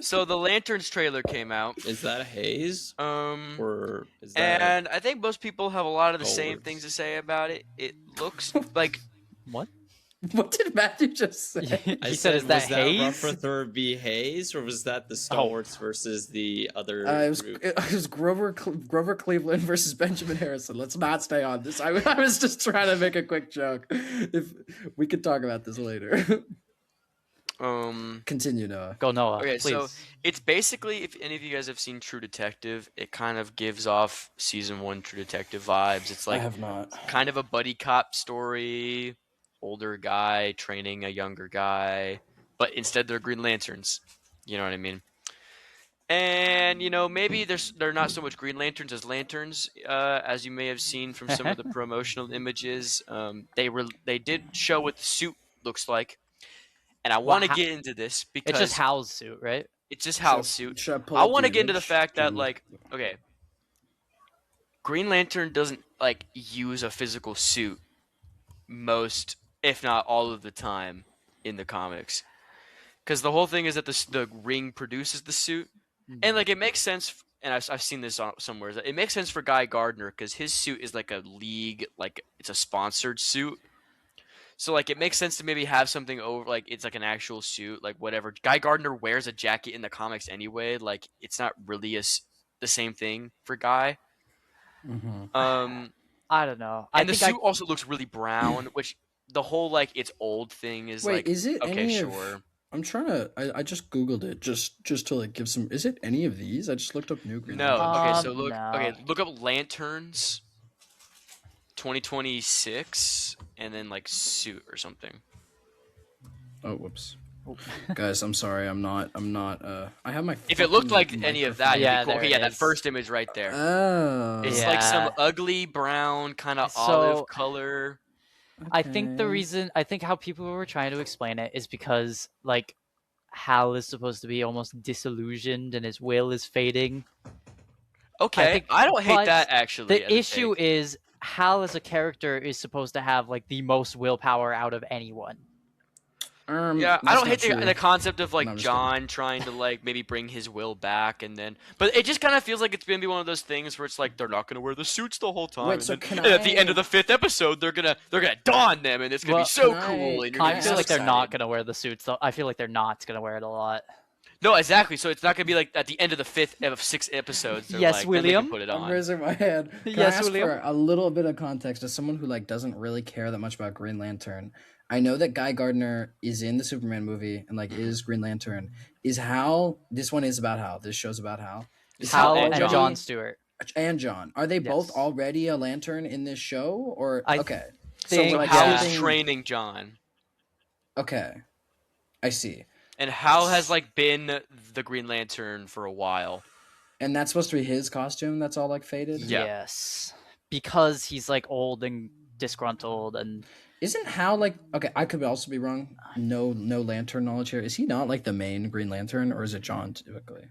So the Lanterns trailer came out. Is that a haze? Um, Or is that and I think most people have a lot of the same Colors. things to say about it. It looks like What? What did Matthew just say? He said, "Is that was haze?" that Rutherford B. Hayes, or was that the Star Oh. Wars versus the other group? It was Grover Cleveland versus Benjamin Harrison. Let's not stay on this. I was just trying to make a quick joke. If we could talk about this later. Continue, Noah. Go Noah. okay, please. so it's basically, if any of you guys have seen True Detective, it kind of gives off season 1 True Detective vibes. It's I like have not. kind of a buddy cop story, older guy training a younger guy, but instead they're Green Lanterns. You know what I mean? And maybe they're not so much Green Lanterns as lanterns, as you may have seen from some of the promotional images. They did show what the suit looks like, and I want to get into this because it's just Hal's suit, right? it's just Hal's suit. Should I pull I up want to get into the image? fact that Can- like, okay, Green Lantern doesn't like use a physical suit most, if not all of the time in the comics, because the whole thing is that the ring produces the suit, and like it makes sense. And I've seen this somewhere. It makes sense for Guy Gardner because his suit is like a league, like it's a sponsored suit. So like it makes sense to maybe have something over, like it's like an actual suit, like whatever. Guy Gardner wears a jacket in the comics anyway. Like it's not really the same thing for Guy. Mhm. I don't know. And the think suit also looks really brown, which the whole like it's old thing is Wait, like is it okay, any sure. of? I'm trying to. I just googled it just to like give some. Is it any of these? I just looked up new Green No, Lantern. okay, so look, no. okay, look up Lanterns 2026 and then like suit or something. Oh, whoops. Oh. Guys, I'm sorry. I'm not. I have my. If it looked like fucking any of microphone- that, Yeah, it'd be cool. there Okay, it yeah, that is. first image right there. Oh. It's like some Yeah. ugly brown kind of So- olive color. I think the Okay. reason I think how people were trying to explain it is because like Hal is supposed to be almost disillusioned and his will is fading. Okay, think- I don't hate but that actually. The as a issue take. is Hal as a character is supposed to have like the most willpower out of anyone. Yeah, I that's don't not hate the true. concept of No, like I'm just John trying to like maybe bring his will back, and then, but it just kind of feels like it's gonna be one of those things where it's like they're not gonna wear the suits the whole time. Wait, and so then- can and at the end I- of the 5th episode, they're gonna don them, and it's gonna Well, be so can cool. I- And you're can gonna I be feel so like they're not excited. gonna wear the suits though. I feel like they're not gonna wear it a lot. No, exactly. So it's not gonna be like at the end of the 5th of 6 episodes. They're Yes, like, then they can William? put it I'm on. raising my hand. Can Yes, I ask William? for a little bit of context as someone who like doesn't really care that much about Green Lantern? I know that Guy Gardner is in the Superman movie and like is Green Lantern. Is Hal? This one is about Hal. This show's about Hal. Is Hal and and John. John Stewart. and John. Are they both Yes. already a Lantern in this show? Or I okay, think- like Hal yeah. is everything- training John, Okay, I see. and Hal has like been the Green Lantern for a while. And that's supposed to be his costume. That's all like faded. Yeah. Yes, because he's like old and disgruntled, and Isn't Hal like okay? I could also be wrong. No Lantern knowledge here. Is he not like the main Green Lantern, or is it John typically?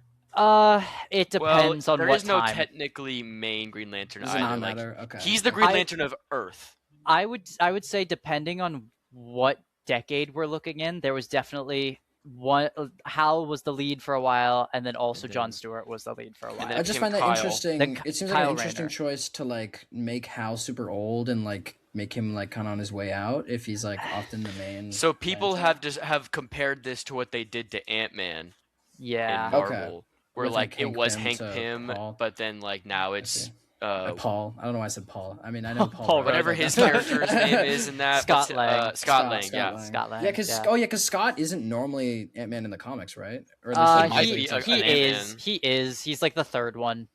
it Well, depends on there what is no time. technically main Green Lantern Does it either. not Like, matter? Okay. he's the Green I- Lantern of Earth. I would say depending on what decade we're looking in, there was definitely one. Hal was the lead for a while, and then also And John then- Stewart was the lead for a while. then I just became find that Kyle. interesting. Then It seems like Kyle an interesting Rayner. choice to like make Hal super old and like make him like kind of on his way out if he's like often the main. So people Lantern. have compared this to what they did to Ant-Man Yeah, in Okay. Marvel, where With, like like, it Hank was Pym Hank to Pym, Paul. but then like now I it's see. Paul. I don't know why I said Paul. I mean I know Paul. Paul Rudd, whatever but his that's- character's name is in that. Scott what's it- Lang. Scott Lang, Scott yeah. Lang. Scott Lang, Yeah, because yeah. Scott isn't normally Ant-Man in the comics, right? Or at least he might he be it's, a- like, he an is Ant-Man. he is he's like the third one.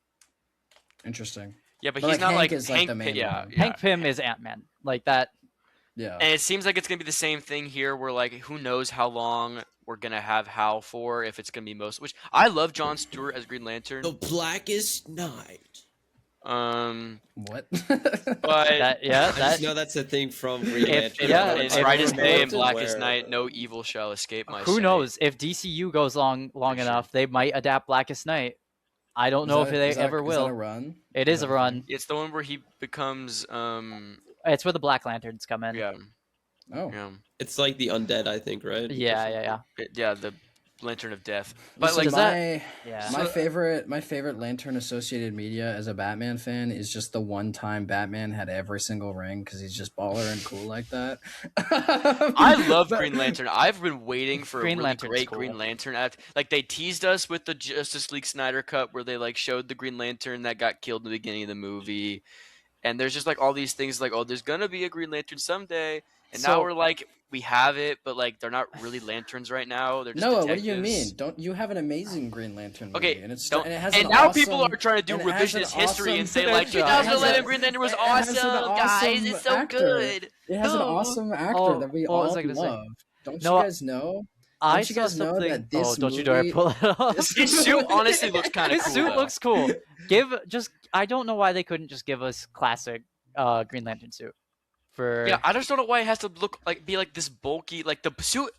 interesting. Yeah, but But, he's like, not Hank like is, like, Hank the main yeah, one. yeah. Hank Pym is Ant-Man, like that. Yeah. And it seems like it's gonna be the same thing here, where like who knows how long we're gonna have Hal for, if it's gonna be most. Which I love John Stewart as Green Lantern. The Blackest Night. What? But Yeah, I just that know that's a thing from Green If- Lantern. yeah, I it's if- right as if- day and if- black as Where- night. No evil shall escape my who sight. knows? If DCU goes long For sure. enough, they might adapt Blackest Night. I don't know if they ever Is that will. a run? It is that a thing? run. It's the one where he becomes It's where the Black Lanterns come in. yeah Oh. yeah It's like the undead, I think, right? Yeah. yeah the Lantern of Death. But Listen, like does that- Yeah. my favorite Lantern associated media as a Batman fan is just the one time Batman had every single ring because he's just baller and cool like that. I love Green Lantern. I've been waiting for Green a really Lantern's great cool. Green Lantern act. Like they teased us with the Justice League Snyder Cut where they like showed the Green Lantern that got killed in the beginning of the movie. And there's just like all these things like, oh, there's gonna be a Green Lantern someday. And now So- we're like, we have it, but like they're not really lanterns right now. They're just Noah, what do you detectives. mean? Don't you have an amazing Green Lantern movie? Okay, and it's don't- and it has and an now awesome, people are trying to do and it has an revisionist history awesome- and say like it has 2011 a- Green Lantern was it has an awesome, guys. awesome It's so actor. good. It has an Oh. awesome actor Oh, that we what was all I gonna say? love. Don't No, you guys know? I Don't you saw guys know something. that this don't you dare movie- pull it off. His suit honestly looks kind of His cool. suit though. looks cool. I don't know why they couldn't just give us classic Green Lantern suit. For Yeah, I just don't know why it has to be like this bulky. Like the suit,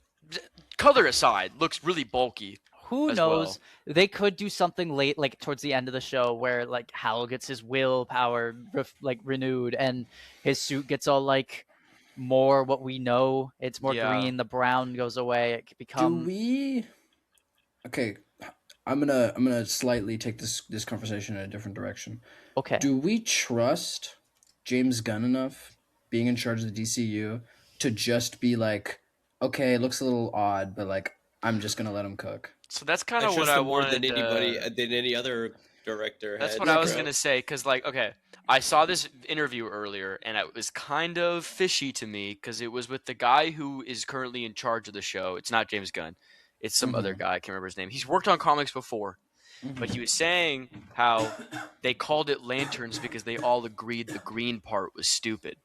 color aside, looks really bulky. who as knows? They could do something late, like towards the end of the show, where like Hal gets his willpower renewed, and his suit gets all like more what we know. It's more Yeah. green. The brown goes away. It could become. Do we? Okay, I'm gonna slightly take this conversation in a different direction. Okay. Do we trust James Gunn enough, being in charge of the DCU, to just be like, okay, it looks a little odd, but like I'm just gonna let him cook? So that's kind I of what trust I them more wanted. than anybody than any other director. That's had. what I was Yeah. gonna say. Cause like, okay, I saw this interview earlier, and it was kind of fishy to me because it was with the guy who is currently in charge of the show. It's not James Gunn. It's some other guy. I can't remember his name. He's worked on comics before. But he was saying how they called it lanterns because they all agreed the green part was stupid.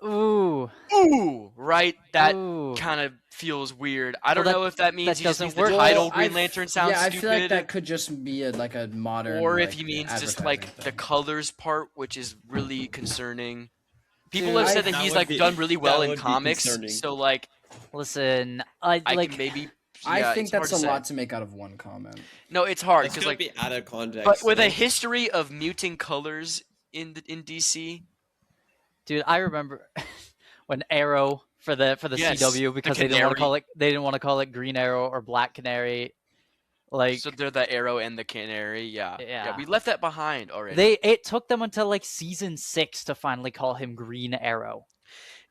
Ooh. Ooh, right? That Ooh. kind of feels weird. I don't Well, know if that means that he just doesn't means the work. title Well, Green I Lantern f- sounds yeah, stupid. I feel like that could just be like a modern, or if like, he means just like advertising the thing. colors part, which is really concerning. People Dude, have said that That he's would like be- done really well that in would be comics. concerning. So like Listen, I I like. can maybe. I yeah, think it's hard that's to a say. lot to make out of one comment. No, it's hard It's because gonna like, be out of context. but with a like- history of muting colors in DC, Dude, I remember when Arrow for the Yes, CW because the Canary. they didn't want to call it Green Arrow or Black Canary. Like so they're the Arrow and the Canary. Yeah, Yeah. we left that behind already. it took them until like season 6 to finally call him Green Arrow.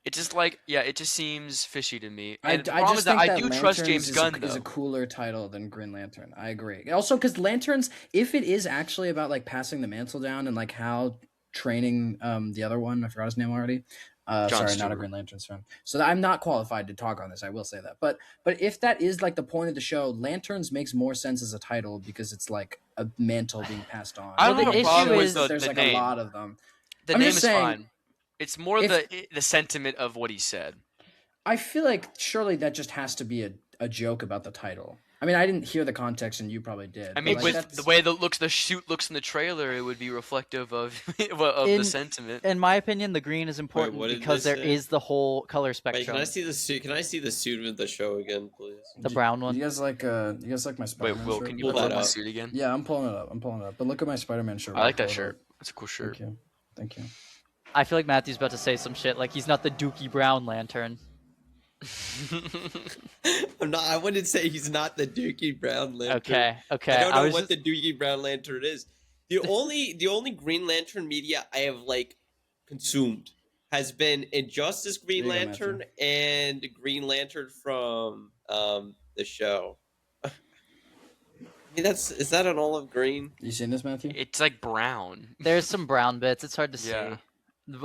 It's just like, yeah, it just seems fishy to me. I And the just problem is that think I that do trust Lanterns James Gunn is a though. cooler title than Green Lantern. I agree. Also, because Lanterns, if it is actually about like passing the mantle down and like how training the other one, I forgot his name already. Jon Sorry, not a Stewart. Green Lanterns fan. So I'm not qualified to talk on this. I will say that. But if that is like the point of the show, Lanterns makes more sense as a title because it's like a mantle being passed on. I don't Well, have the a problem issue with is- there's the like name. a lot of them. The I'm name just is saying, fine. It's more if- the sentiment of what he said. I feel like surely that just has to be a joke about the title. I mean, I didn't hear the context, and you probably did. I but, mean, like, with that's- the way the suit looks in the trailer, it would be reflective of of In- the sentiment. In my opinion, the green is important what did because they there say? is the whole color Wait, spectrum. can I see the suit? Can I see the suit of the show again, please? The brown one. You guys like my Wait, Spider-Man Will, shirt? can you Pull pull that up my up. suit again? Yeah, I'm pulling it up. But look at my Spider-Man shirt. I like Pull that it shirt. up. That's a cool shirt. Thank you. I feel like Matthew's about to say some shit like he's not the Dookie Brown Lantern. I wouldn't say he's not the Dookie Brown Lantern. Okay. I don't know was what the Dookie Brown Lantern is. The only Green Lantern media I have like consumed has been Injustice Green There you go, Lantern and Green Lantern from the show. I mean, is that an olive green? You seen this, Matthew? It's like brown. There's some brown bits. It's hard to see. Yeah.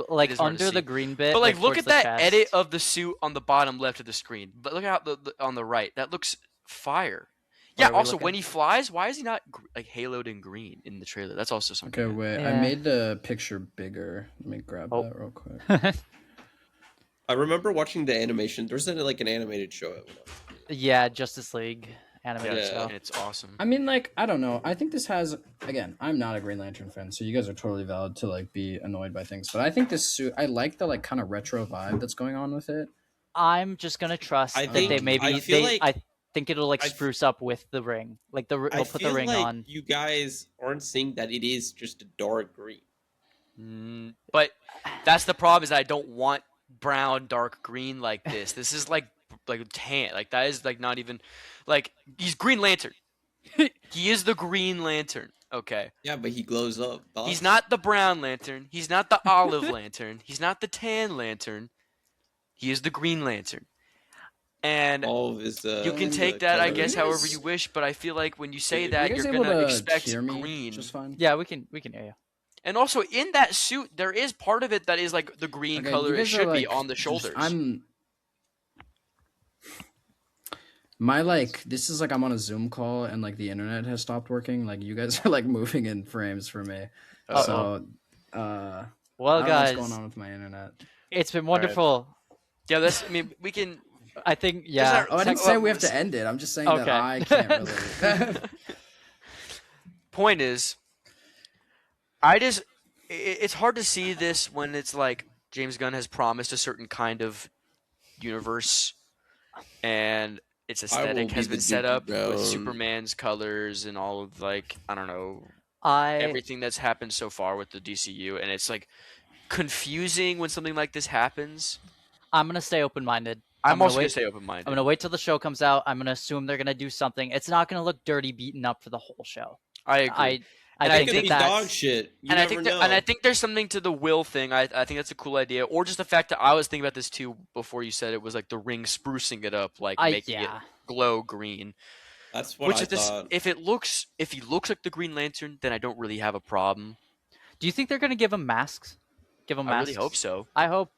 Like It is hard to under the see. green bit. But like, look towards at the that chest. edit of the suit on the bottom left of the screen. But look out on the right. That looks fire. Where Yeah. are we Also, looking? when he flies, why is he not like haloed in green in the trailer? That's also something. Okay, wait. I Yeah. made the picture bigger. Let me grab Oh. that real quick. I remember watching the animation. There's like an animated show. Yeah, Justice League animated Yeah. show. and it's awesome. I mean, like, I don't know. I think this has, again, I'm not a Green Lantern fan, so you guys are totally valid to like be annoyed by things. But I think this suit, I like the like kind of retro vibe that's going on with it. I'm just gonna trust I that they think- maybe I feel they. like- I think it'll like I f- spruce up with the ring. Like I they'll put the feel ring like on. you guys aren't seeing that it is just a dark green. But that's the problem is I don't want brown, dark green like this. This is like tan. Like that is like not even like he's Green Lantern. He is the Green Lantern. Okay. Yeah, but he glows up. He's not the brown lantern. He's not the olive lantern. He's not the tan lantern. He is the Green Lantern. And all of his. you can take that, I guess, colors. however you wish. But I feel like when you say Are you that, you guys you're able gonna to expect hear me green. just fine? Yeah, we can hear you. And also in that suit, there is part of it that is like the green Okay, color you it guys are, should be like, on the just- shoulders. This is like I'm on a Zoom call and like the internet has stopped working. Like you guys are like moving in frames for me. Uh-oh. So Well, I don't know guys, what's going on with my internet. it's been wonderful. Yeah, that's. I mean, we can. I think yeah. that- Oh, I didn't Tech- say we have to end it. I'm just saying Okay. that I can't really. Point is, it's hard to see this when it's like James Gunn has promised a certain kind of universe, and its will aesthetic be has the been set Duke up Brown. with Superman's colors and all of like I don't know I everything that's happened so far with the DCU, and it's like confusing when something like this happens. I'm gonna stay open minded. I'm also gonna wait. stay open-minded. I'm gonna wait till the show comes out. I'm gonna assume they're gonna do something. It's not gonna look dirty, beaten up for the whole show. I agree. I And I think It think could be that's dog shit. You and I never think know. and I think there's something to the will thing. I think that's a cool idea, or just the fact that I was thinking about this too before you said it was like the ring sprucing it up, like making it yeah. glow green. That's what Which I is this, thought. if he looks like the Green Lantern, then I don't really have a problem. Do you think they're gonna give him masks? Give him I masks. really hope so. I hope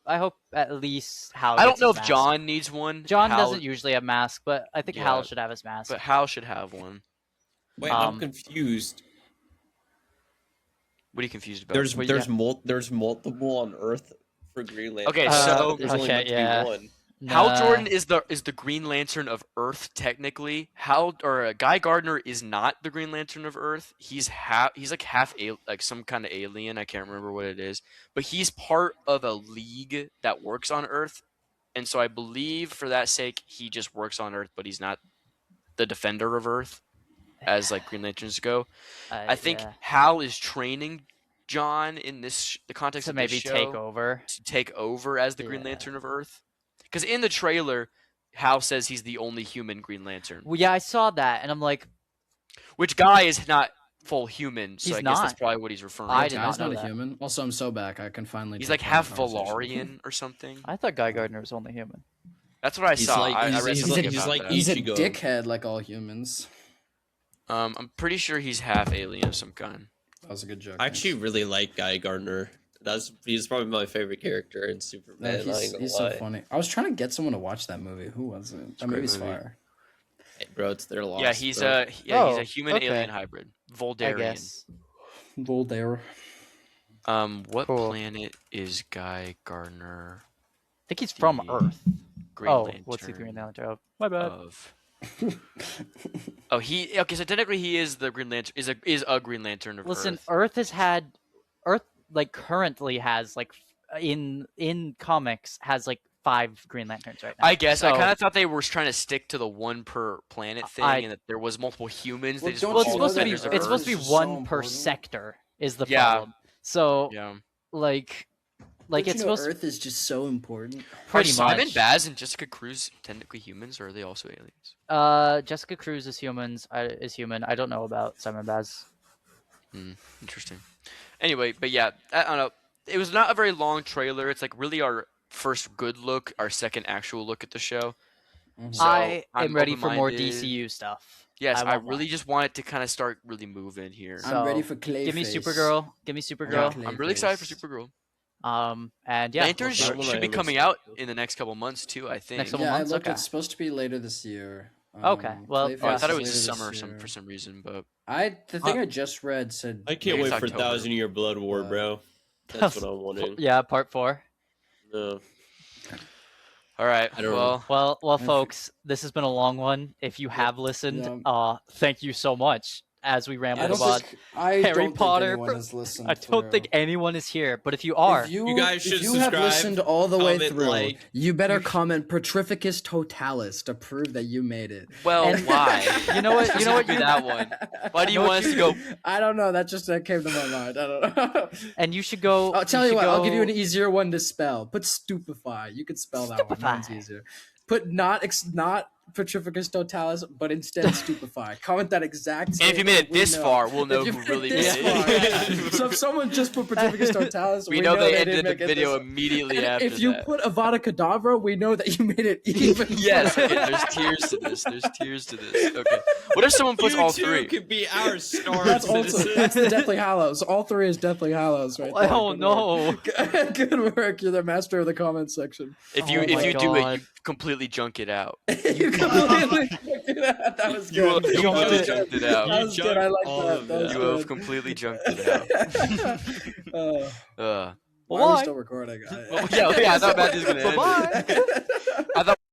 at least Hal. I don't gets know his if mask. John needs one. John Hal- doesn't usually have masks, but I think Yeah. Hal should have his mask. but Hal should have one. Wait, I'm um, confused. What are you confused about? There's Well, there's multiple on Earth for Green Lantern. Okay, so- there's only okay, meant to be yeah. one. Hal Nah. Jordan is the Green Lantern of Earth technically. Guy Gardner is not the Green Lantern of Earth. He's like some kind of alien. I can't remember what it is, but he's part of a league that works on Earth, and so I believe for that sake he just works on Earth, but he's not the defender of Earth, as like Green Lanterns go. I think yeah. Hal is training John in the context to of maybe this show take over. to take over as the Green Yeah. Lantern of Earth. Because in the trailer, Hal says he's the only human Green Lantern, Well, yeah, I saw that, and I'm like, which Guy is not full human. So He's I guess that's not. probably what he's referring I to. did Guy's not know not a that. human. Also, I'm so back. I can finally. He's take like part in half the conversation. Valarian or something. I thought Guy Gardner was only human. That's what I He's saw. like- I he's- read he's something like- about he's like that. He's a Ichigo. dickhead like all humans. I'm pretty sure he's half alien of some kind. That was a good joke. I actually really like Guy Gardner. He's probably my favorite character in No, Superman. I ain't he's gonna so lie. funny. I was trying to get someone to watch that movie. Who was it? That a great movie's movie. fire. Hey, bro, it's their loss. Yeah, he's bro. he's Oh, a human okay. alien hybrid, I Voldarian. guess. Voltaire. What Cool. planet is Guy Gardner? I think he's from The Earth. Green oh, Lantern what's the Green Lantern? Oh, my bad. of. Oh, okay. So technically, he is the Green Lantern. Is a Green Lantern of Listen, Earth. Earth has had Earth like currently has like in comics has like 5 Green Lanterns right now. I guess I So- kind of thought they were trying to stick to the one per planet thing, I- and that there was multiple humans. Well, They just don't Well, were it's you all supposed to be that defenders of it's supposed to be Earth is just so one per important? sector is the Yeah. problem. So Yeah. like Like it's supposed to Earth is just so important. pretty Are Simon much. Baz and Jessica Cruz technically humans, or are they also aliens? Jessica Cruz is human. I don't know about Simon Baz. Interesting. Anyway, but yeah, I don't know. It was not a very long trailer. It's like really our first good look, our second actual look at the show. So, I am I'm ready for more open-minded. DCU stuff. Yes, I want more. really just want it to kind of start really moving here. So, I'm ready for Clayface. Give me Supergirl. Give me Supergirl. Yeah. I'm really excited for Clayface. Supergirl. And yeah, Lanterns we'll start- should be Looks coming like out it. in the next couple months too. I think. Next couple Yeah, I months? looked. Okay. It's supposed to be later this year. Okay, well, Clayface Oh, I is thought it was later this this summer year. for some reason, but The thing I just read said. I can't Maybe wait it's for October. 1,000-Year Blood War, bro. That's what I'm wanting. Yeah, part 4. No. All right. I don't know. Well, Well, I folks, this has been a long one. If you have listened, thank you so much. As we I rambled don't about think I Harry don't Potter think anyone for- has listened. I don't think through. anyone is here, but if you are, If You guys should if you have subscribe, listened all the way comment, through, like. you better You sh- comment Petrificus Totalis to prove that you made it. well, And- why? you know what? You know what? Specifically that one. Why do you want us to go? I don't know. That just came to my mind. I don't know. And you should go. I'll tell you what. I'll give you an go- easier one to spell. Put stupefy. You could spell that one. That one's Stupefy. easier. Put not Petrificus Totalis, but instead stupefy. Comment that exact. And if you statement, made it we this know. far, we'll know If you who made really this made far, it. yeah. So if someone just put Petrificus Totalis, We know they didn't ended the make it video this- immediately And after if you that. put Avada Kedavra, we know that you made it even. Yes, further. okay, there's tears to this. There's tears to this. Okay. What if someone puts You all two three? could be our star That's also citizens. that's the Deathly Hallows. All three is Deathly Hallows, right? there. Oh Good no! work. Good work. You're the master of the comment section. If you Oh my do it, God. you completely junk it out. You completely that was You will good. you Junked completely it. junked it That out. was good. I like all that. of That it. was You have good. completely junked it out. Uh, Uh, why are we Bye. still recording? yeah, I thought Matthew's gonna end it. Bye-bye. I thought